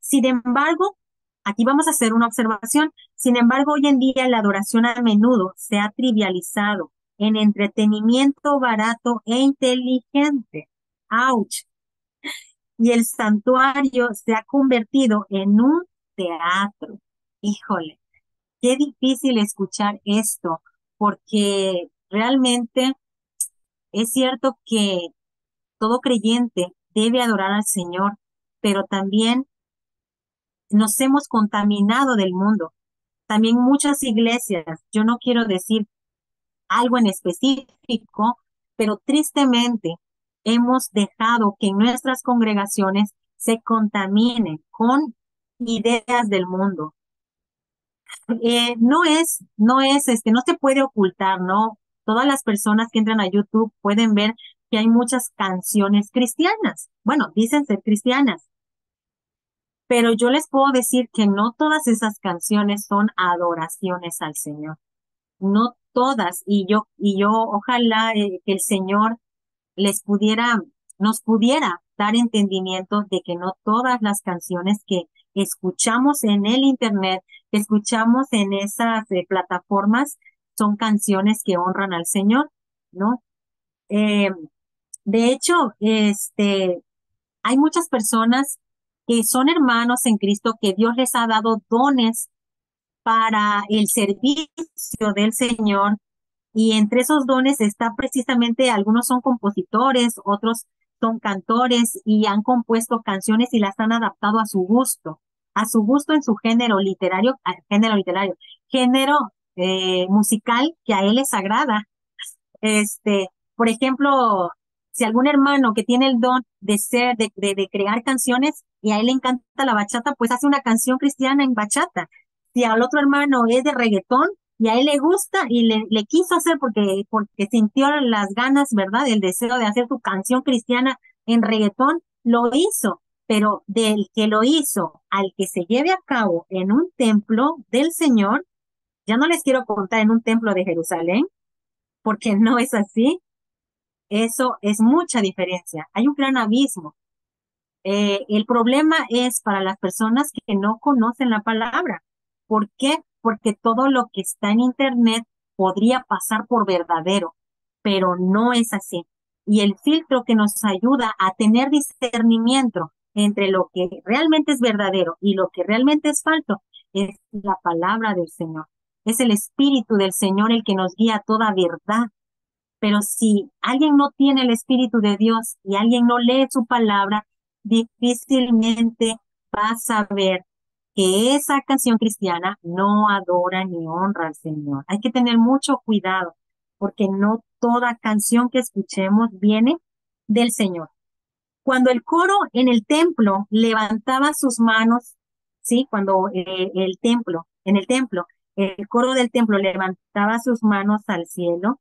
Sin embargo, aquí vamos a hacer una observación. Sin embargo, hoy en día la adoración a menudo se ha trivializado en entretenimiento barato e inteligente. ¡Auch! Y el santuario se ha convertido en un teatro. Híjole, qué difícil escuchar esto, porque realmente es cierto que todo creyente debe adorar al Señor, pero también nos hemos contaminado del mundo. También muchas iglesias, yo no quiero decir algo en específico, pero tristemente hemos dejado que nuestras congregaciones se contaminen con ideas del mundo. No se puede ocultar, ¿no? Todas las personas que entran a YouTube pueden ver que hay muchas canciones cristianas. Bueno, dicen ser cristianas, pero yo les puedo decir que no todas esas canciones son adoraciones al Señor. No todas, y yo ojalá que el Señor les pudiera, nos pudiera dar entendimiento de que no todas las canciones que escuchamos en el internet, que escuchamos en esas plataformas, son canciones que honran al Señor, ¿no? Eh, de hecho, hay muchas personas que son hermanos en Cristo, que Dios les ha dado dones para el servicio del Señor y entre esos dones está precisamente, algunos son compositores, otros son cantores y han compuesto canciones y las han adaptado a su gusto en su género literario, género musical que a él les agrada. Por ejemplo, si algún hermano que tiene el don de de crear canciones y a él le encanta la bachata, pues hace una canción cristiana en bachata. Si al otro hermano es de reggaetón y a él le gusta y le quiso hacer porque sintió las ganas, ¿verdad? El deseo de hacer su canción cristiana en reggaetón, lo hizo. Pero del que lo hizo al que se lleve a cabo en un templo del Señor, ya no les quiero contar en un templo de Jerusalén, porque no es así. Eso es mucha diferencia. Hay un gran abismo. El problema es para las personas que no conocen la palabra. ¿Por qué? Porque todo lo que está en Internet podría pasar por verdadero, pero no es así. Y el filtro que nos ayuda a tener discernimiento entre lo que realmente es verdadero y lo que realmente es falso es la palabra del Señor. Es el Espíritu del Señor el que nos guía a toda verdad. Pero si alguien no tiene el Espíritu de Dios y alguien no lee su palabra, difícilmente va a saber que esa canción cristiana no adora ni honra al Señor. Hay que tener mucho cuidado porque no toda canción que escuchemos viene del Señor. Cuando el coro en el templo levantaba sus manos, ¿sí? Cuando en el templo, el coro del templo levantaba sus manos al cielo,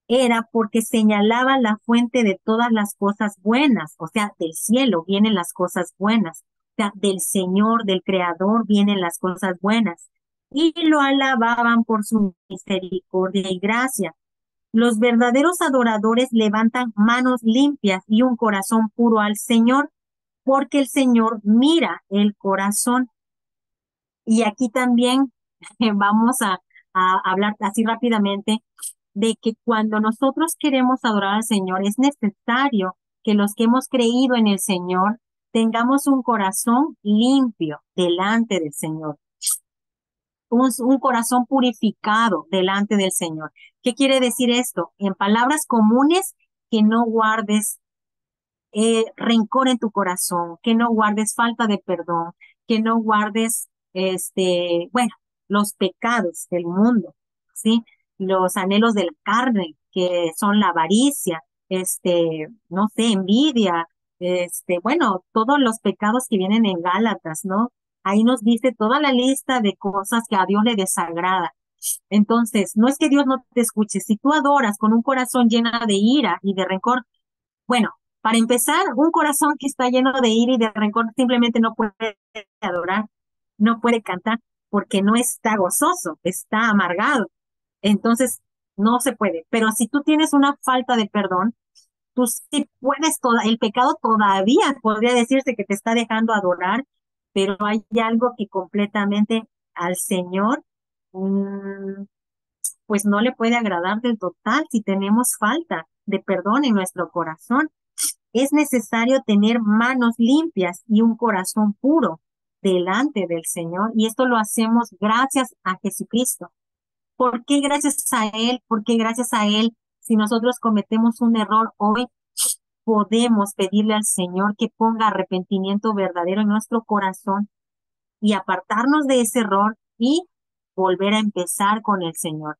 era porque señalaba la fuente de todas las cosas buenas, o sea, del cielo vienen las cosas buenas, o sea, del Señor, del Creador vienen las cosas buenas, y lo alababan por su misericordia y gracia. Los verdaderos adoradores levantan manos limpias y un corazón puro al Señor, porque el Señor mira el corazón. Y aquí también vamos a hablar así rápidamente de que cuando nosotros queremos adorar al Señor, es necesario que los que hemos creído en el Señor tengamos un corazón limpio delante del Señor, un corazón purificado delante del Señor. ¿Qué quiere decir esto? En palabras comunes, que no guardes rencor en tu corazón, que no guardes falta de perdón, que no guardes, bueno, los pecados del mundo, ¿sí? Los anhelos de la carne, que son la avaricia, no sé, envidia, bueno, todos los pecados que vienen en Gálatas, ¿no? Ahí nos dice toda la lista de cosas que a Dios le desagrada. Entonces, no es que Dios no te escuche. Si tú adoras con un corazón lleno de ira y de rencor, bueno, para empezar, un corazón que está lleno de ira y de rencor simplemente no puede adorar, no puede cantar, porque no está gozoso, está amargado. Entonces, no se puede. Pero si tú tienes una falta de perdón, tú sí puedes, el pecado todavía podría decirse que te está dejando adorar, pero hay algo que completamente al Señor, mm, pues no le puede agradar del total si tenemos falta de perdón en nuestro corazón. Es necesario tener manos limpias y un corazón puro delante del Señor. Y esto lo hacemos gracias a Jesucristo. ¿Por qué gracias a Él? ¿Por qué gracias a Él? Si nosotros cometemos un error hoy, podemos pedirle al Señor que ponga arrepentimiento verdadero en nuestro corazón y apartarnos de ese error y volver a empezar con el Señor.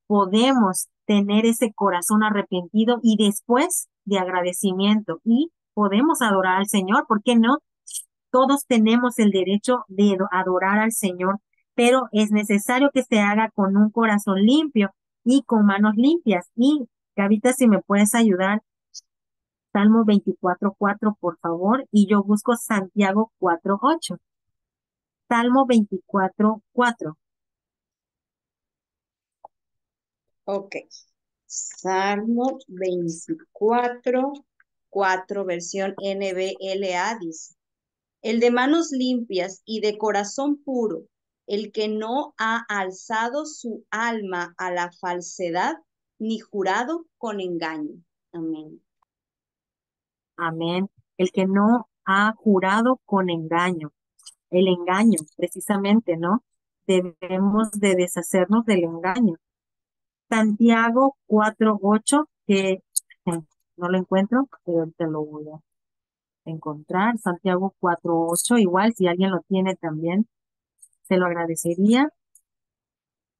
Podemos tener ese corazón arrepentido y después de agradecimiento y podemos adorar al Señor, ¿por qué no? Todos tenemos el derecho de adorar al Señor, pero es necesario que se haga con un corazón limpio y con manos limpias. Y, Gavita, si me puedes ayudar, Salmo 24:4, por favor, y yo busco Santiago 4:8. Salmo 24:4. Ok. Salmo 24:4, versión NBLA dice: el de manos limpias y de corazón puro, el que no ha alzado su alma a la falsedad, ni jurado con engaño. Amén. Amén. El que no ha jurado con engaño. El engaño, precisamente, ¿no? Debemos de deshacernos del engaño. Santiago 4:8, que no lo encuentro, pero ahorita lo voy a encontrar. Santiago 4:8, igual, si alguien lo tiene también, se lo agradecería.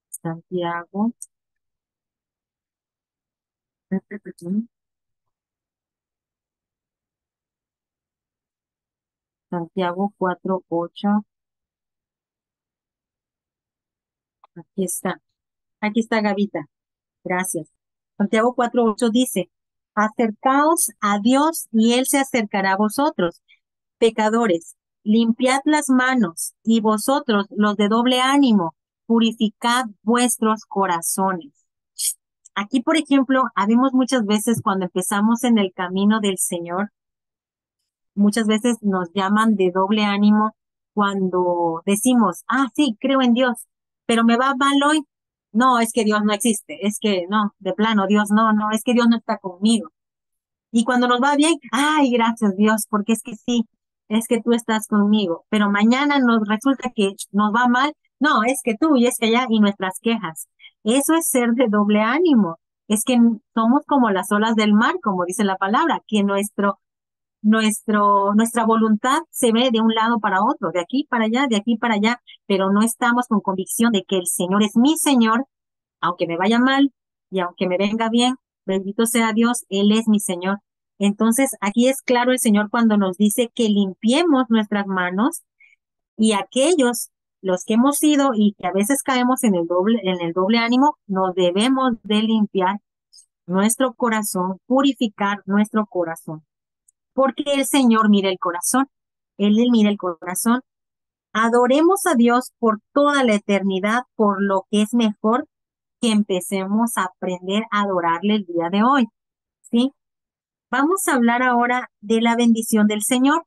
Santiago. Santiago 4:8. Aquí está. Aquí está, Gavita. Gracias. Santiago 4:8 dice, acercaos a Dios y Él se acercará a vosotros. Pecadores, limpiad las manos y vosotros, los de doble ánimo, purificad vuestros corazones. Aquí, por ejemplo, habemos muchas veces cuando empezamos en el camino del Señor, muchas veces nos llaman de doble ánimo cuando decimos, ah, sí, creo en Dios, pero me va mal hoy. No, es que Dios no existe, es que no, de plano, Dios no, no, es que Dios no está conmigo. Y cuando nos va bien, ay, gracias Dios, porque es que sí, es que tú estás conmigo. Pero mañana nos resulta que nos va mal, no, es que tú y es que allá y nuestras quejas. Eso es ser de doble ánimo. Es que somos como las olas del mar, como dice la palabra, que nuestra voluntad se ve de un lado para otro, de aquí para allá, de aquí para allá, pero no estamos con convicción de que el Señor es mi Señor, aunque me vaya mal y aunque me venga bien, bendito sea Dios, Él es mi Señor. Entonces, aquí es claro el Señor cuando nos dice que limpiemos nuestras manos y aquellos, los que hemos sido y que a veces caemos en el doble ánimo, nos debemos de limpiar nuestro corazón, purificar nuestro corazón. Porque el Señor mira el corazón, Él mira el corazón. Adoremos a Dios por toda la eternidad, por lo que es mejor que empecemos a aprender a adorarle el día de hoy, ¿sí? Vamos a hablar ahora de la bendición del Señor.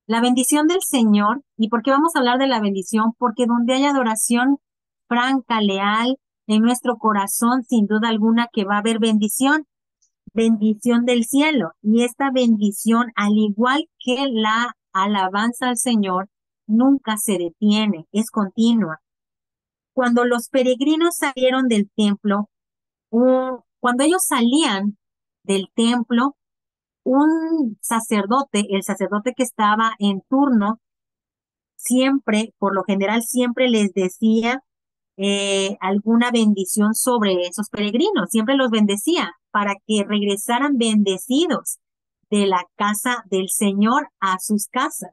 La bendición del Señor, ¿y por qué vamos a hablar de la bendición? Porque donde hay adoración franca, leal, en nuestro corazón, sin duda alguna que va a haber bendición, bendición del cielo. Y esta bendición, al igual que la alabanza al Señor, nunca se detiene, es continua. Cuando los peregrinos salieron del templo, cuando ellos salían del templo, un sacerdote, el sacerdote que estaba en turno, siempre, por lo general, siempre les decía alguna bendición sobre esos peregrinos, siempre los bendecía para que regresaran bendecidos de la casa del Señor a sus casas.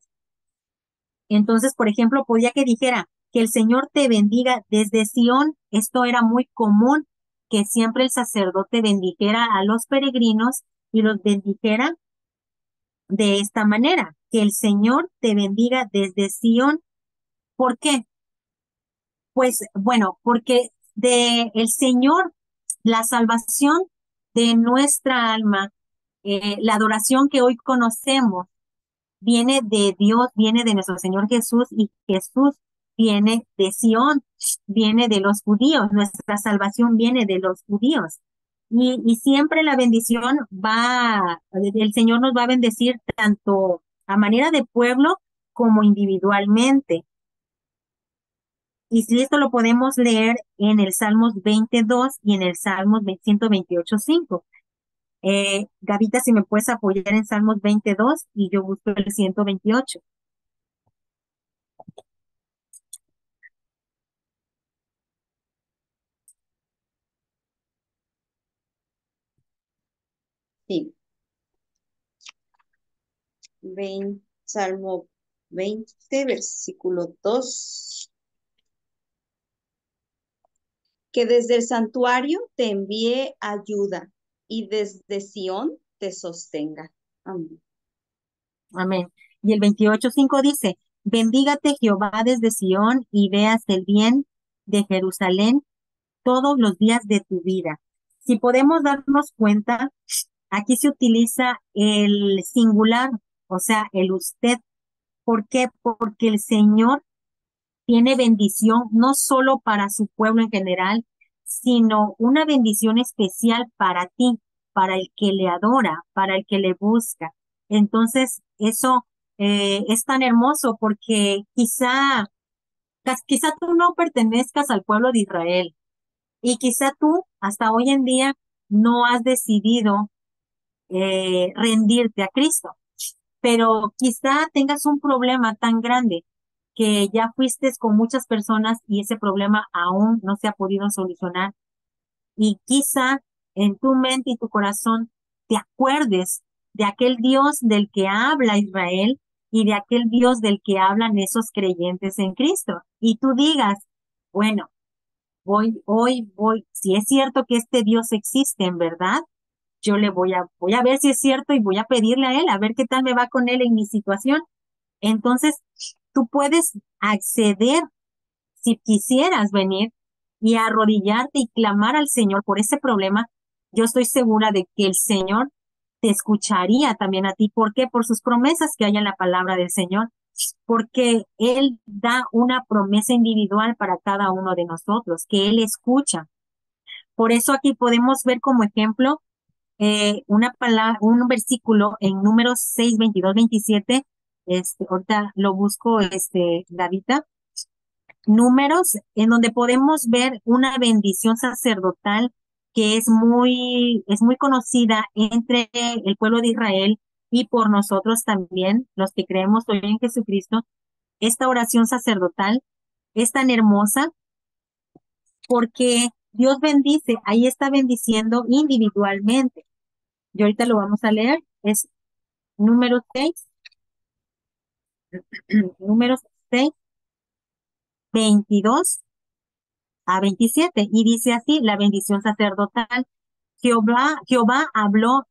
Entonces, por ejemplo, podía que dijera que el Señor te bendiga desde Sión. Esto era muy común, que siempre el sacerdote bendijera a los peregrinos y los bendijera de esta manera, que el Señor te bendiga desde Sión. ¿Por qué? Pues bueno, porque de el Señor, la salvación de nuestra alma, la adoración que hoy conocemos, viene de Dios, viene de nuestro Señor Jesús y Jesús viene de Sión, viene de los judíos, nuestra salvación viene de los judíos. Y siempre la bendición el Señor nos va a bendecir tanto a manera de pueblo como individualmente. Y si esto lo podemos leer en el Salmos 22 y en el Salmos 128:5. Gavita, si me puedes apoyar en Salmos 22 y yo busco el 128. Sí, Salmo 20, versículo 2. Que desde el santuario te envíe ayuda y desde Sión te sostenga. Amén. Amén. Y el 28:5 dice, bendígate Jehová desde Sión y veas el bien de Jerusalén todos los días de tu vida. Si podemos darnos cuenta, aquí se utiliza el singular, o sea, el usted. ¿Por qué? Porque el Señor tiene bendición no solo para su pueblo en general, sino una bendición especial para ti, para el que le adora, para el que le busca. Entonces, eso es tan hermoso porque quizá tú no pertenezcas al pueblo de Israel y quizá tú hasta hoy en día no has decidido rendirte a Cristo. Pero quizá tengas un problema tan grande que ya fuiste con muchas personas y ese problema aún no se ha podido solucionar. Y quizá en tu mente y tu corazón te acuerdes de aquel Dios del que habla Israel y de aquel Dios del que hablan esos creyentes en Cristo. Y tú digas, bueno, voy, si es cierto que este Dios existe en verdad, yo voy a ver si es cierto y voy a pedirle a él, a ver qué tal me va con él en mi situación. Entonces, tú puedes acceder, si quisieras venir y arrodillarte y clamar al Señor por ese problema. Yo estoy segura de que el Señor te escucharía también a ti. ¿Por qué? Por sus promesas que hay en la palabra del Señor, porque Él da una promesa individual para cada uno de nosotros, que Él escucha. Por eso aquí podemos ver como ejemplo una palabra, un versículo en Números 6, 22, 27. Ahorita lo busco, Davita. Números, en donde podemos ver una bendición sacerdotal que es muy conocida entre el pueblo de Israel y por nosotros también, los que creemos hoy en Jesucristo. Esta oración sacerdotal es tan hermosa porque Dios bendice, ahí está bendiciendo individualmente. Y ahorita lo vamos a leer, es número 6, número 6, 22 a 27, y dice así, la bendición sacerdotal. Jehová habló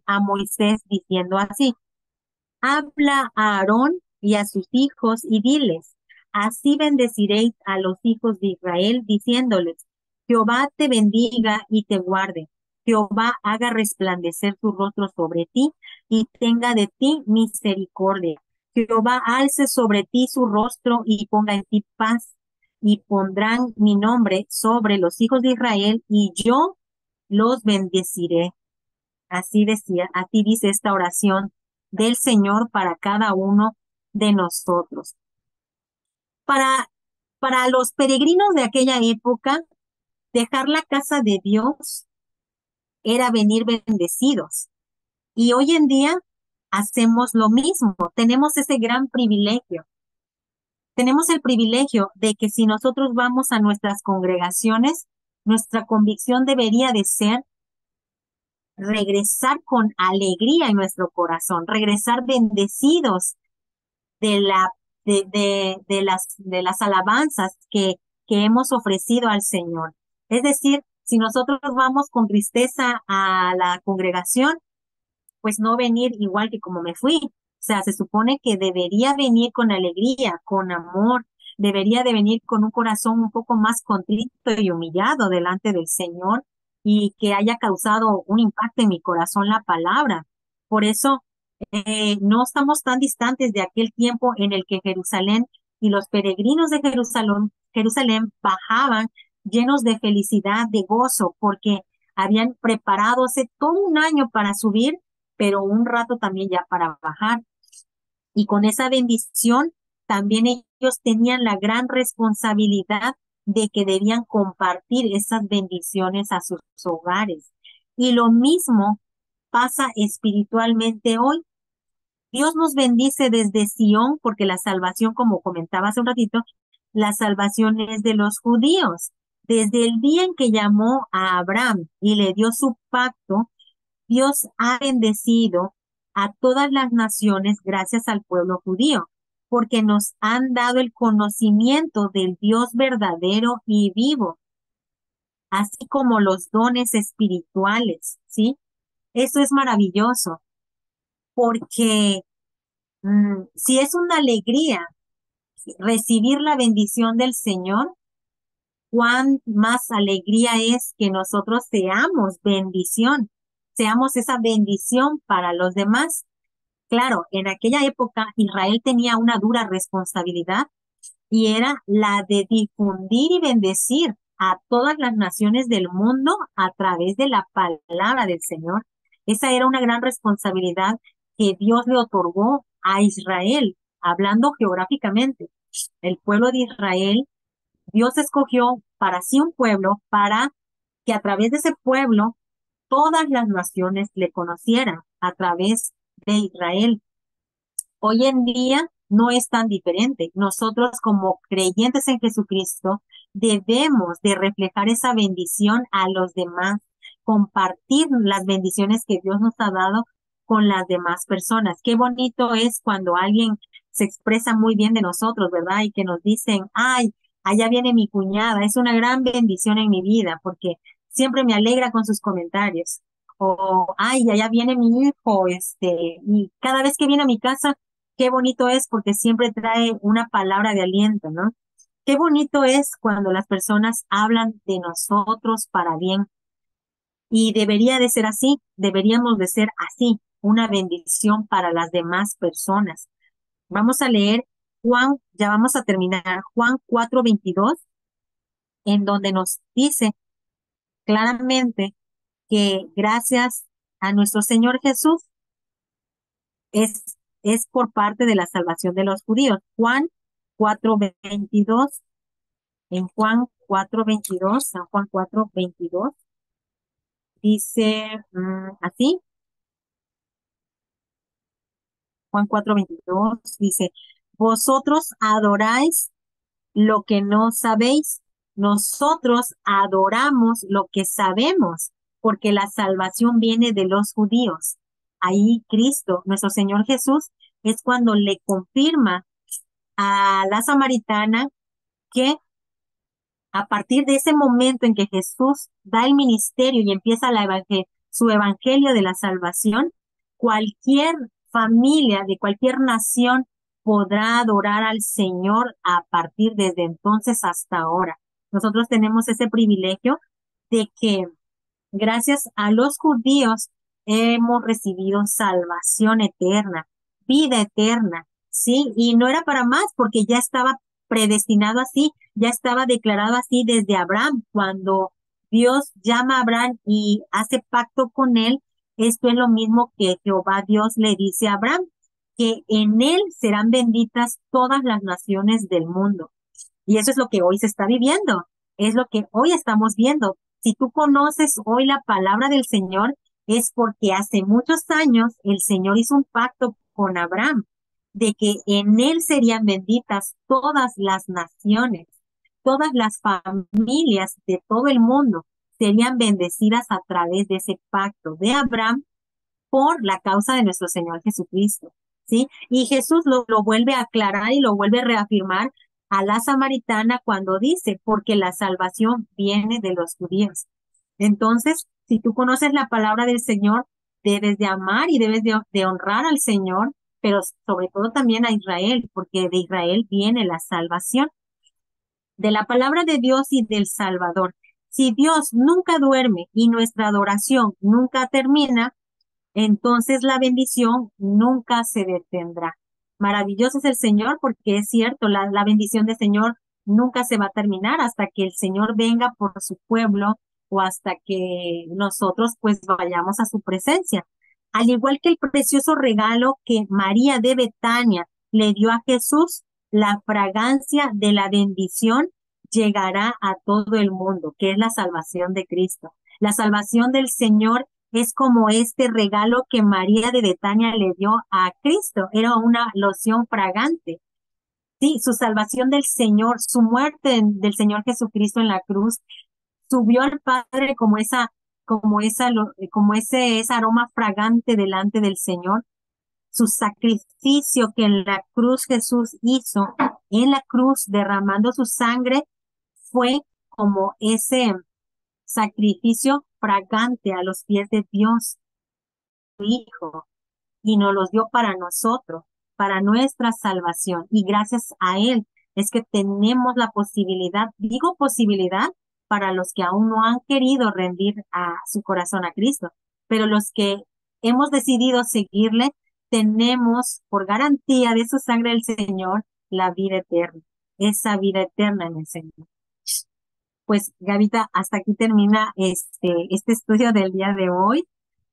a Moisés diciendo así, habla a Aarón y a sus hijos y diles, así bendeciréis a los hijos de Israel, diciéndoles, Jehová te bendiga y te guarde. Jehová haga resplandecer su rostro sobre ti y tenga de ti misericordia. Jehová alce sobre ti su rostro y ponga en ti paz. Y pondrán mi nombre sobre los hijos de Israel y yo los bendeciré. Así decía, así dice esta oración del Señor para cada uno de nosotros. Para, para los peregrinos de aquella época, dejar la casa de Dios era venir bendecidos. Y hoy en día hacemos lo mismo. Tenemos ese gran privilegio. Tenemos el privilegio de que si nosotros vamos a nuestras congregaciones, nuestra convicción debería de ser regresar con alegría en nuestro corazón, regresar bendecidos de de las alabanzas que hemos ofrecido al Señor. Es decir, si nosotros vamos con tristeza a la congregación, pues no venir igual que como me fui. O sea, se supone que debería venir con alegría, con amor, debería de venir con un corazón un poco más contrito y humillado delante del Señor y que haya causado un impacto en mi corazón la palabra. Por eso, no estamos tan distantes de aquel tiempo en el que Jerusalén y los peregrinos de Jerusalén bajaban llenos de felicidad, de gozo, porque habían preparado hace todo un año para subir, pero un rato también ya para bajar. Y con esa bendición, también ellos tenían la gran responsabilidad de que debían compartir esas bendiciones a sus hogares. Y lo mismo pasa espiritualmente hoy. Dios nos bendice desde Sión, porque la salvación, como comentaba hace un ratito, la salvación es de los judíos. Desde el día en que llamó a Abraham y le dio su pacto, Dios ha bendecido a todas las naciones gracias al pueblo judío, porque nos han dado el conocimiento del Dios verdadero y vivo, así como los dones espirituales, ¿sí? Eso es maravilloso, porque si es una alegría recibir la bendición del Señor, cuán más alegría es que nosotros seamos esa bendición para los demás. Claro, en aquella época Israel tenía una dura responsabilidad y era la de difundir y bendecir a todas las naciones del mundo a través de la palabra del Señor. Esa era una gran responsabilidad que Dios le otorgó a Israel, hablando geográficamente. El pueblo de Israel, Dios escogió para sí un pueblo para que a través de ese pueblo todas las naciones le conocieran a través de Israel. Hoy en día no es tan diferente. Nosotros como creyentes en Jesucristo debemos de reflejar esa bendición a los demás, compartir las bendiciones que Dios nos ha dado con las demás personas. Qué bonito es cuando alguien se expresa muy bien de nosotros, ¿verdad? Y que nos dicen, ay, allá viene mi cuñada, es una gran bendición en mi vida porque siempre me alegra con sus comentarios. O, ay, allá viene mi hijo, y cada vez que viene a mi casa, qué bonito es porque siempre trae una palabra de aliento, ¿no? Qué bonito es cuando las personas hablan de nosotros para bien. Y debería de ser así, deberíamos de ser así, una bendición para las demás personas. Vamos a leer Juan, ya vamos a terminar, Juan 4:22, en donde nos dice claramente que gracias a nuestro Señor Jesús es, es por parte de la salvación de los judíos. Juan 4:22, en Juan 4:22, San Juan 4:22, dice así, Juan 4:22 dice, vosotros adoráis lo que no sabéis, nosotros adoramos lo que sabemos, porque la salvación viene de los judíos. Ahí Cristo, nuestro Señor Jesús, es cuando le confirma a la samaritana que a partir de ese momento en que Jesús da el ministerio y empieza su evangelio de la salvación, cualquier familia de cualquier nación podrá adorar al Señor a partir desde entonces hasta ahora. Nosotros tenemos ese privilegio de que gracias a los judíos hemos recibido salvación eterna, vida eterna, ¿sí? Y no era para más porque ya estaba predestinado así, ya estaba declarado así desde Abraham. Cuando Dios llama a Abraham y hace pacto con él, esto es lo mismo que Jehová Dios le dice a Abraham, que en él serán benditas todas las naciones del mundo. Y eso es lo que hoy se está viviendo, es lo que hoy estamos viendo. Si tú conoces hoy la palabra del Señor, es porque hace muchos años el Señor hizo un pacto con Abraham de que en él serían benditas todas las naciones, todas las familias de todo el mundo serían bendecidas a través de ese pacto de Abraham por la causa de nuestro Señor Jesucristo, ¿sí? Y Jesús lo vuelve a aclarar y lo vuelve a reafirmar a la samaritana cuando dice, porque la salvación viene de los judíos. Entonces, si tú conoces la palabra del Señor, debes de amar y debes de honrar al Señor, pero sobre todo también a Israel, porque de Israel viene la salvación, de la palabra de Dios y del Salvador. Si Dios nunca duerme y nuestra adoración nunca termina, entonces la bendición nunca se detendrá. Maravilloso es el Señor porque es cierto, la bendición del Señor nunca se va a terminar hasta que el Señor venga por su pueblo o hasta que nosotros pues vayamos a su presencia. Al igual que el precioso regalo que María de Betania le dio a Jesús, la fragancia de la bendición llegará a todo el mundo, que es la salvación de Cristo. La salvación del Señor es como este regalo que María de Betania le dio a Cristo. Era una loción fragante. Sí, su salvación del Señor, su muerte del Señor Jesucristo en la cruz, subió al Padre ese aroma fragante delante del Señor. Su sacrificio que en la cruz Jesús hizo, en la cruz derramando su sangre, fue como ese sacrificio fragante a los pies de Dios, su Hijo, y nos los dio para nosotros, para nuestra salvación. Y gracias a Él es que tenemos la posibilidad, digo posibilidad, para los que aún no han querido rendir a su corazón a Cristo, pero los que hemos decidido seguirle, tenemos por garantía de su sangre del Señor la vida eterna, esa vida eterna en el Señor. Pues, Gavita, hasta aquí termina este estudio del día de hoy.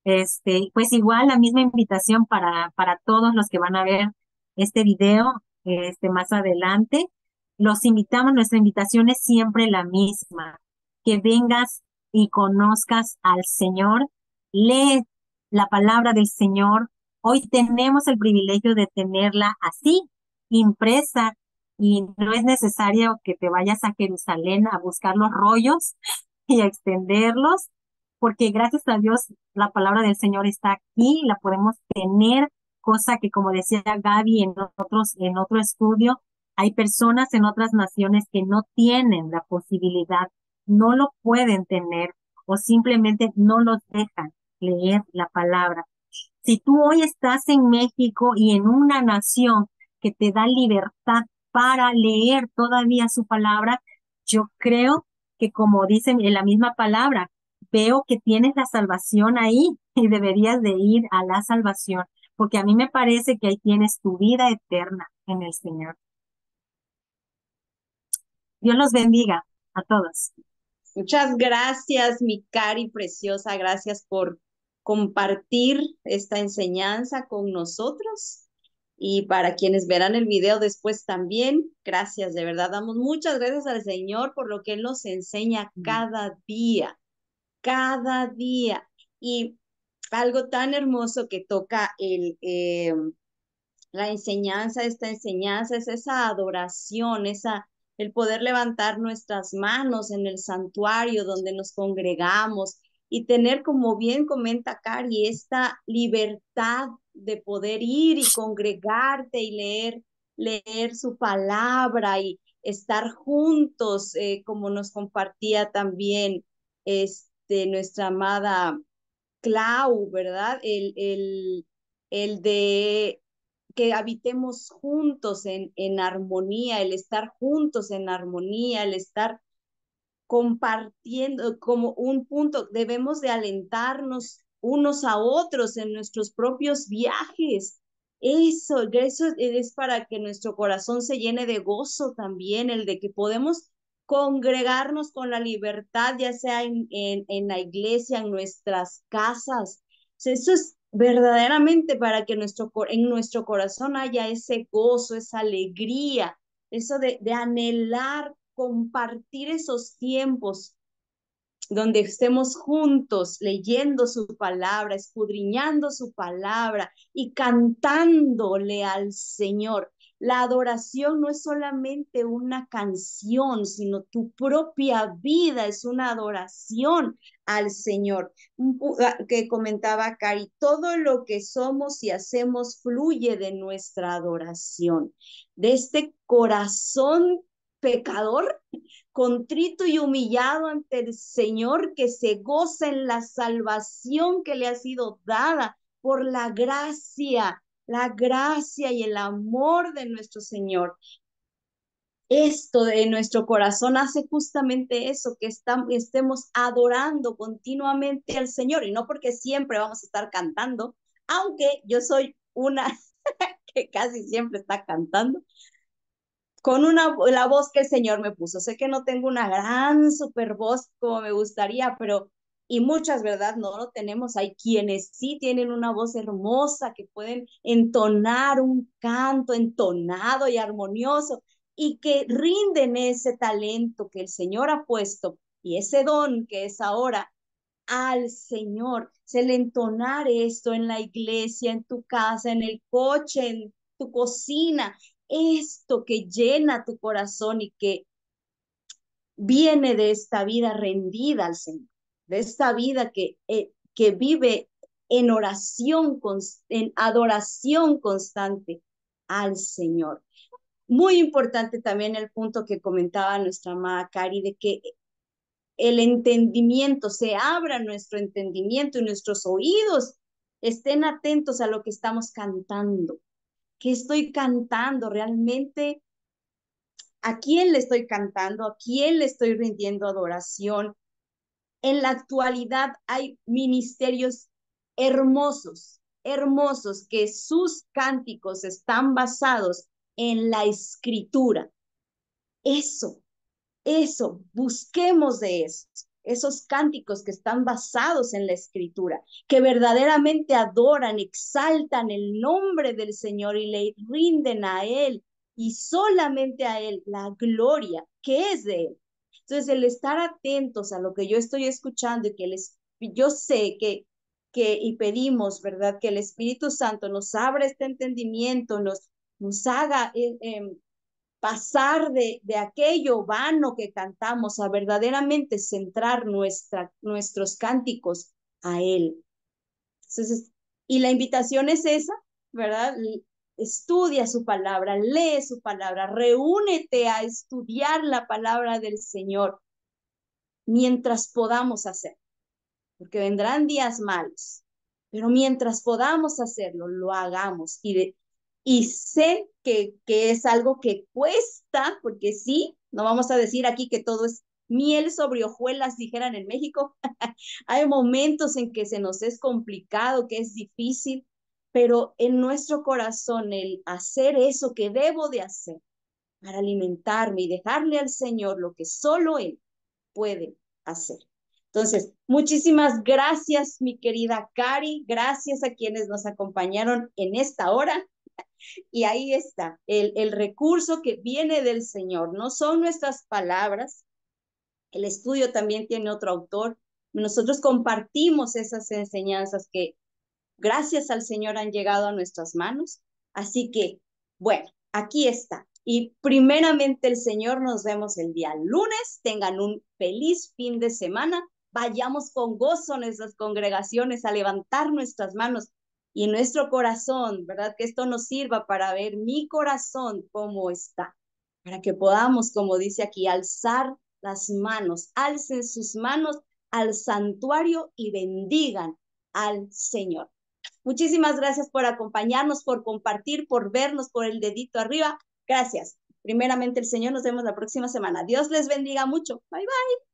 Pues igual la misma invitación para todos los que van a ver este video, más adelante. Los invitamos, nuestra invitación es siempre la misma, que vengas y conozcas al Señor, lee la palabra del Señor. Hoy tenemos el privilegio de tenerla así, impresa, y no es necesario que te vayas a Jerusalén a buscar los rollos y a extenderlos, porque gracias a Dios la palabra del Señor está aquí, la podemos tener, cosa que como decía Gaby en otro estudio, hay personas en otras naciones que no tienen la posibilidad, no lo pueden tener o simplemente no los dejan leer la palabra. Si tú hoy estás en México y en una nación que te da libertad para leer todavía su palabra, yo creo que como dicen en la misma palabra, veo que tienes la salvación ahí y deberías de ir a la salvación, porque a mí me parece que ahí tienes tu vida eterna en el Señor. Dios los bendiga a todos. Muchas gracias, mi Cari preciosa. Gracias por compartir esta enseñanza con nosotros. Y para quienes verán el video después también, gracias, de verdad. Damos muchas gracias al Señor por lo que Él nos enseña cada día, cada día. Y algo tan hermoso que toca la enseñanza, esta enseñanza es esa adoración, el poder levantar nuestras manos en el santuario donde nos congregamos y tener, como bien comenta Cari, esta libertad de poder ir y congregarte y leer su palabra y estar juntos, como nos compartía también nuestra amada Clau, ¿verdad? El de que habitemos juntos en armonía, el estar juntos en armonía, el estar compartiendo como un punto, debemos de alentarnos unos a otros en nuestros propios viajes. Eso es para que nuestro corazón se llene de gozo también, el de que podemos congregarnos con la libertad, ya sea en la iglesia, en nuestras casas. Eso es verdaderamente para que en nuestro corazón haya ese gozo, esa alegría, eso de anhelar compartir esos tiempos donde estemos juntos leyendo su palabra, escudriñando su palabra y cantándole al Señor. La adoración no es solamente una canción, sino tu propia vida es una adoración al Señor. Que comentaba Cari, todo lo que somos y hacemos fluye de nuestra adoración, de este corazón pecador, contrito y humillado ante el Señor, que se goza en la salvación que le ha sido dada por la gracia y el amor de nuestro Señor. Esto de nuestro corazón hace justamente eso, que estemos adorando continuamente al Señor, y no porque siempre vamos a estar cantando, aunque yo soy una que casi siempre está cantando, con la voz que el Señor me puso. Sé que no tengo una gran super voz como me gustaría, pero, y muchas, ¿verdad? No lo tenemos. Hay quienes sí tienen una voz hermosa, que pueden entonar un canto entonado y armonioso, y que rinden ese talento que el Señor ha puesto y ese don que es ahora al Señor. Se le entonar esto en la iglesia, en tu casa, en el coche, en tu cocina, esto que llena tu corazón y que viene de esta vida rendida al Señor, de esta vida que vive en oración, en adoración constante al Señor. Muy importante también el punto que comentaba nuestra amada Cari, de que el entendimiento, se abra nuestro entendimiento y nuestros oídos estén atentos a lo que estamos cantando. ¿Qué estoy cantando? ¿Realmente a quién le estoy cantando? ¿A quién le estoy rindiendo adoración? En la actualidad hay ministerios hermosos, hermosos, que sus cánticos están basados en la escritura. Eso, busquemos de eso, esos cánticos que están basados en la escritura, que verdaderamente adoran, exaltan el nombre del Señor y le rinden a Él y solamente a Él la gloria que es de Él. Entonces, el estar atentos a lo que yo estoy escuchando y yo sé que y pedimos, ¿verdad? Que el Espíritu Santo nos abra este entendimiento, nos haga pasar de aquello vano que cantamos a verdaderamente centrar nuestros cánticos a Él. Entonces, y la invitación es esa, ¿verdad? Estudia su palabra, lee su palabra, reúnete a estudiar la palabra del Señor mientras podamos hacer, porque vendrán días malos, pero mientras podamos hacerlo, lo hagamos. Y sé que es algo que cuesta, porque sí, no vamos a decir aquí que todo es miel sobre hojuelas, dijeran en México. Hay momentos en que se nos es complicado, que es difícil, pero en nuestro corazón el hacer eso que debo de hacer para alimentarme y dejarle al Señor lo que solo Él puede hacer. Entonces, muchísimas gracias, mi querida Cari, gracias a quienes nos acompañaron en esta hora. Y ahí está, el recurso que viene del Señor, no son nuestras palabras. El estudio también tiene otro autor. Nosotros compartimos esas enseñanzas que gracias al Señor han llegado a nuestras manos. Así que, bueno, aquí está. Y primeramente el Señor, nos vemos el día lunes. Tengan un feliz fin de semana. Vayamos con gozo en nuestras congregaciones a levantar nuestras manos y nuestro corazón, ¿verdad? Que esto nos sirva para ver mi corazón cómo está, para que podamos, como dice aquí, alzar las manos, alcen sus manos al santuario y bendigan al Señor. Muchísimas gracias por acompañarnos, por compartir, por vernos, por el dedito arriba. Gracias. Primeramente el Señor, nos vemos la próxima semana. Dios les bendiga mucho. Bye, bye.